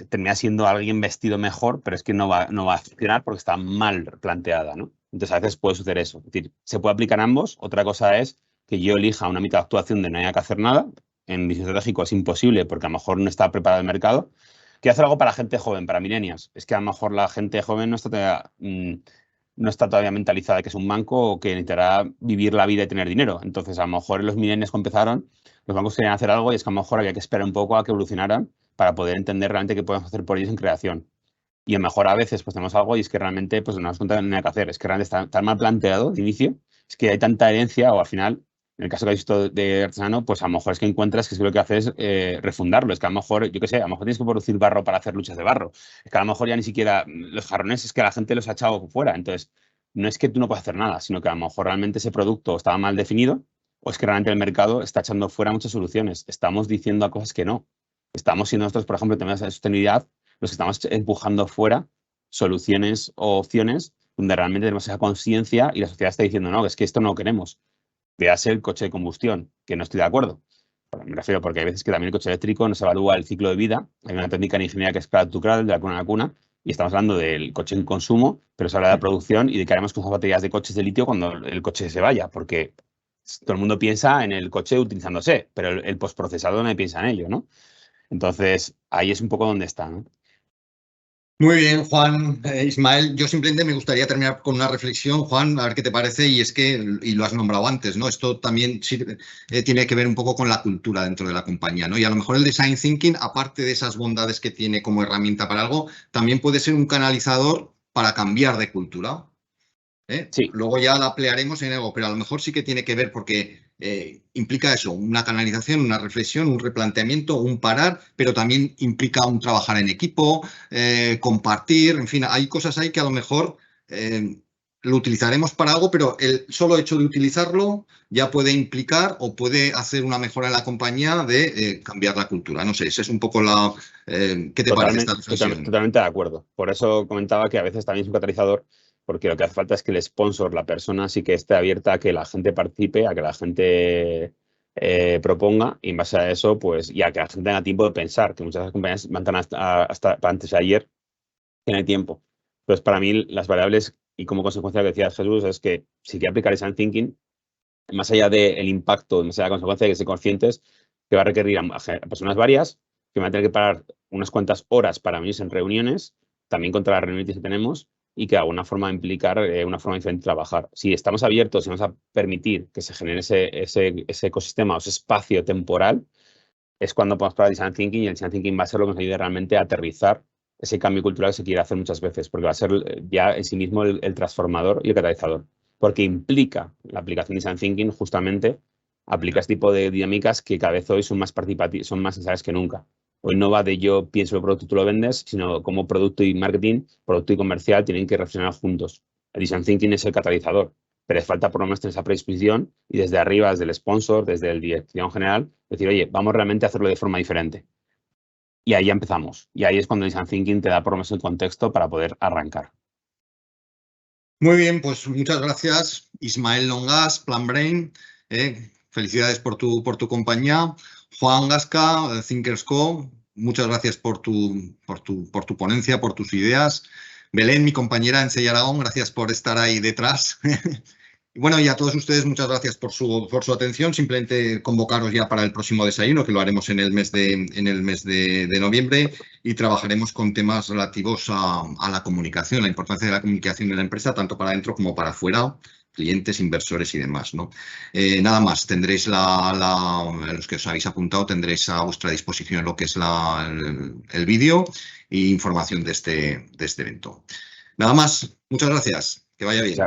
termina siendo alguien vestido mejor, pero es que no va a funcionar porque está mal planteada, ¿no? Entonces a veces puede suceder eso. Es decir, se puede aplicar ambos. Otra cosa es que yo elija una mitad de actuación de no haya que hacer nada. En diseño estratégico es imposible porque a lo mejor no está preparado el mercado. Quiero hacer algo para gente joven, para millennials. Es que a lo mejor la gente joven no está todavía mentalizada que es un banco o que necesitará vivir la vida y tener dinero. Entonces, a lo mejor los millennials que empezaron, los bancos querían hacer algo y es que a lo mejor había que esperar un poco a que evolucionaran para poder entender realmente qué podemos hacer por ellos en creación. Y a lo mejor a veces pues tenemos algo y es que realmente pues no nos cuenta nada que hacer. Es que realmente está tan mal planteado de inicio, es que hay tanta herencia o al final En el caso que has visto de artesano, pues a lo mejor es que encuentras que es que lo que hace es refundarlo. Es que a lo mejor, yo qué sé, a lo mejor tienes que producir barro para hacer luchas de barro. Es que a lo mejor ya ni siquiera los jarrones es que la gente los ha echado fuera. Entonces, no es que tú no puedas hacer nada, sino que a lo mejor realmente ese producto estaba mal definido o es que realmente el mercado está echando fuera muchas soluciones. Estamos diciendo a cosas que no. Estamos siendo nosotros, por ejemplo, en temas de sostenibilidad, los que estamos empujando fuera soluciones o opciones donde realmente tenemos esa conciencia y la sociedad está diciendo, no, es que esto no lo queremos. Véase el coche de combustión, que no estoy de acuerdo. Bueno, me refiero porque hay veces que también el coche eléctrico no se evalúa el ciclo de vida. Hay una técnica en ingeniería que es cradle to cradle, de la cuna a la cuna, y estamos hablando del coche en consumo, pero se habla de la producción y de que haremos con esas baterías de coches de litio cuando el coche se vaya, porque todo el mundo piensa en el coche utilizándose, pero el postprocesado no piensa en ello, ¿no? Entonces, ahí es un poco donde está, ¿no? Muy bien, Juan, Ismael, yo simplemente me gustaría terminar con una reflexión, Juan, a ver qué te parece, y es que, y lo has nombrado antes, ¿no? Esto también tiene que ver un poco con la cultura dentro de la compañía, ¿no? Y a lo mejor el design thinking, aparte de esas bondades que tiene como herramienta para algo, también puede ser un canalizador para cambiar de cultura. Sí. Luego ya la ampliaremos en algo, pero a lo mejor sí que tiene que ver porque implica eso, una canalización, una reflexión, un replanteamiento, un parar, pero también implica un trabajar en equipo, compartir, en fin, hay cosas ahí que a lo mejor lo utilizaremos para algo, pero el solo hecho de utilizarlo ya puede implicar o puede hacer una mejora en la compañía de cambiar la cultura. No sé, esa es un poco la... ¿qué te parece esta reflexión? Totalmente de acuerdo. Por eso comentaba que a veces también es un catalizador, porque lo que hace falta es que el sponsor, la persona, sí que esté abierta a que la gente participe, a que la gente proponga, y en base a eso, pues, y a que la gente tenga tiempo de pensar, que muchas compañías van hasta antes de ayer, que no hay tiempo. Entonces, para mí, las variables, y como consecuencia de lo que decía Jesús, es que si quiere aplicar design thinking, más allá del impacto, más allá de la consecuencia de que ser conscientes, que va a requerir a personas varias, que van a tener que parar unas cuantas horas para venirse en reuniones, también contra las reuniones que tenemos, y que de alguna forma implicar una forma diferente de trabajar. Si estamos abiertos y vamos a permitir que se genere ese ecosistema o ese espacio temporal, es cuando podemos hablar de design thinking, y el design thinking va a ser lo que nos ayude realmente a aterrizar ese cambio cultural que se quiere hacer muchas veces, porque va a ser ya en sí mismo el transformador y el catalizador, porque implica la aplicación de design thinking justamente aplica este tipo de dinámicas que cada vez hoy son más participativas, son más necesarias que nunca. Hoy no va de yo pienso el producto y tú lo vendes, sino como producto y marketing, producto y comercial tienen que reflexionar juntos. El design thinking es el catalizador, pero hace falta por lo menos tener esa predisposición y desde arriba, desde el sponsor, desde la dirección general, decir, oye, vamos realmente a hacerlo de forma diferente. Y ahí ya empezamos. Y ahí es cuando el design thinking te da por lo menos el contexto para poder arrancar. Muy bien, pues muchas gracias, Ismael Longas, Plan Brain. Felicidades por tu compañía. Juan Gasca, Thinkers Co. Muchas gracias por tu ponencia, por tus ideas. Belén, mi compañera en Sella Aragón, gracias por estar ahí detrás. Y bueno, y a todos ustedes muchas gracias por su atención. Simplemente convocaros ya para el próximo desayuno, que lo haremos en el mes de noviembre, y trabajaremos con temas relativos a la comunicación, la importancia de la comunicación en la empresa, tanto para adentro como para afuera, clientes, inversores y demás, ¿no? Nada más, tendréis los que os habéis apuntado, tendréis a vuestra disposición lo que es el vídeo e información de este evento. Nada más, muchas gracias, que vaya bien.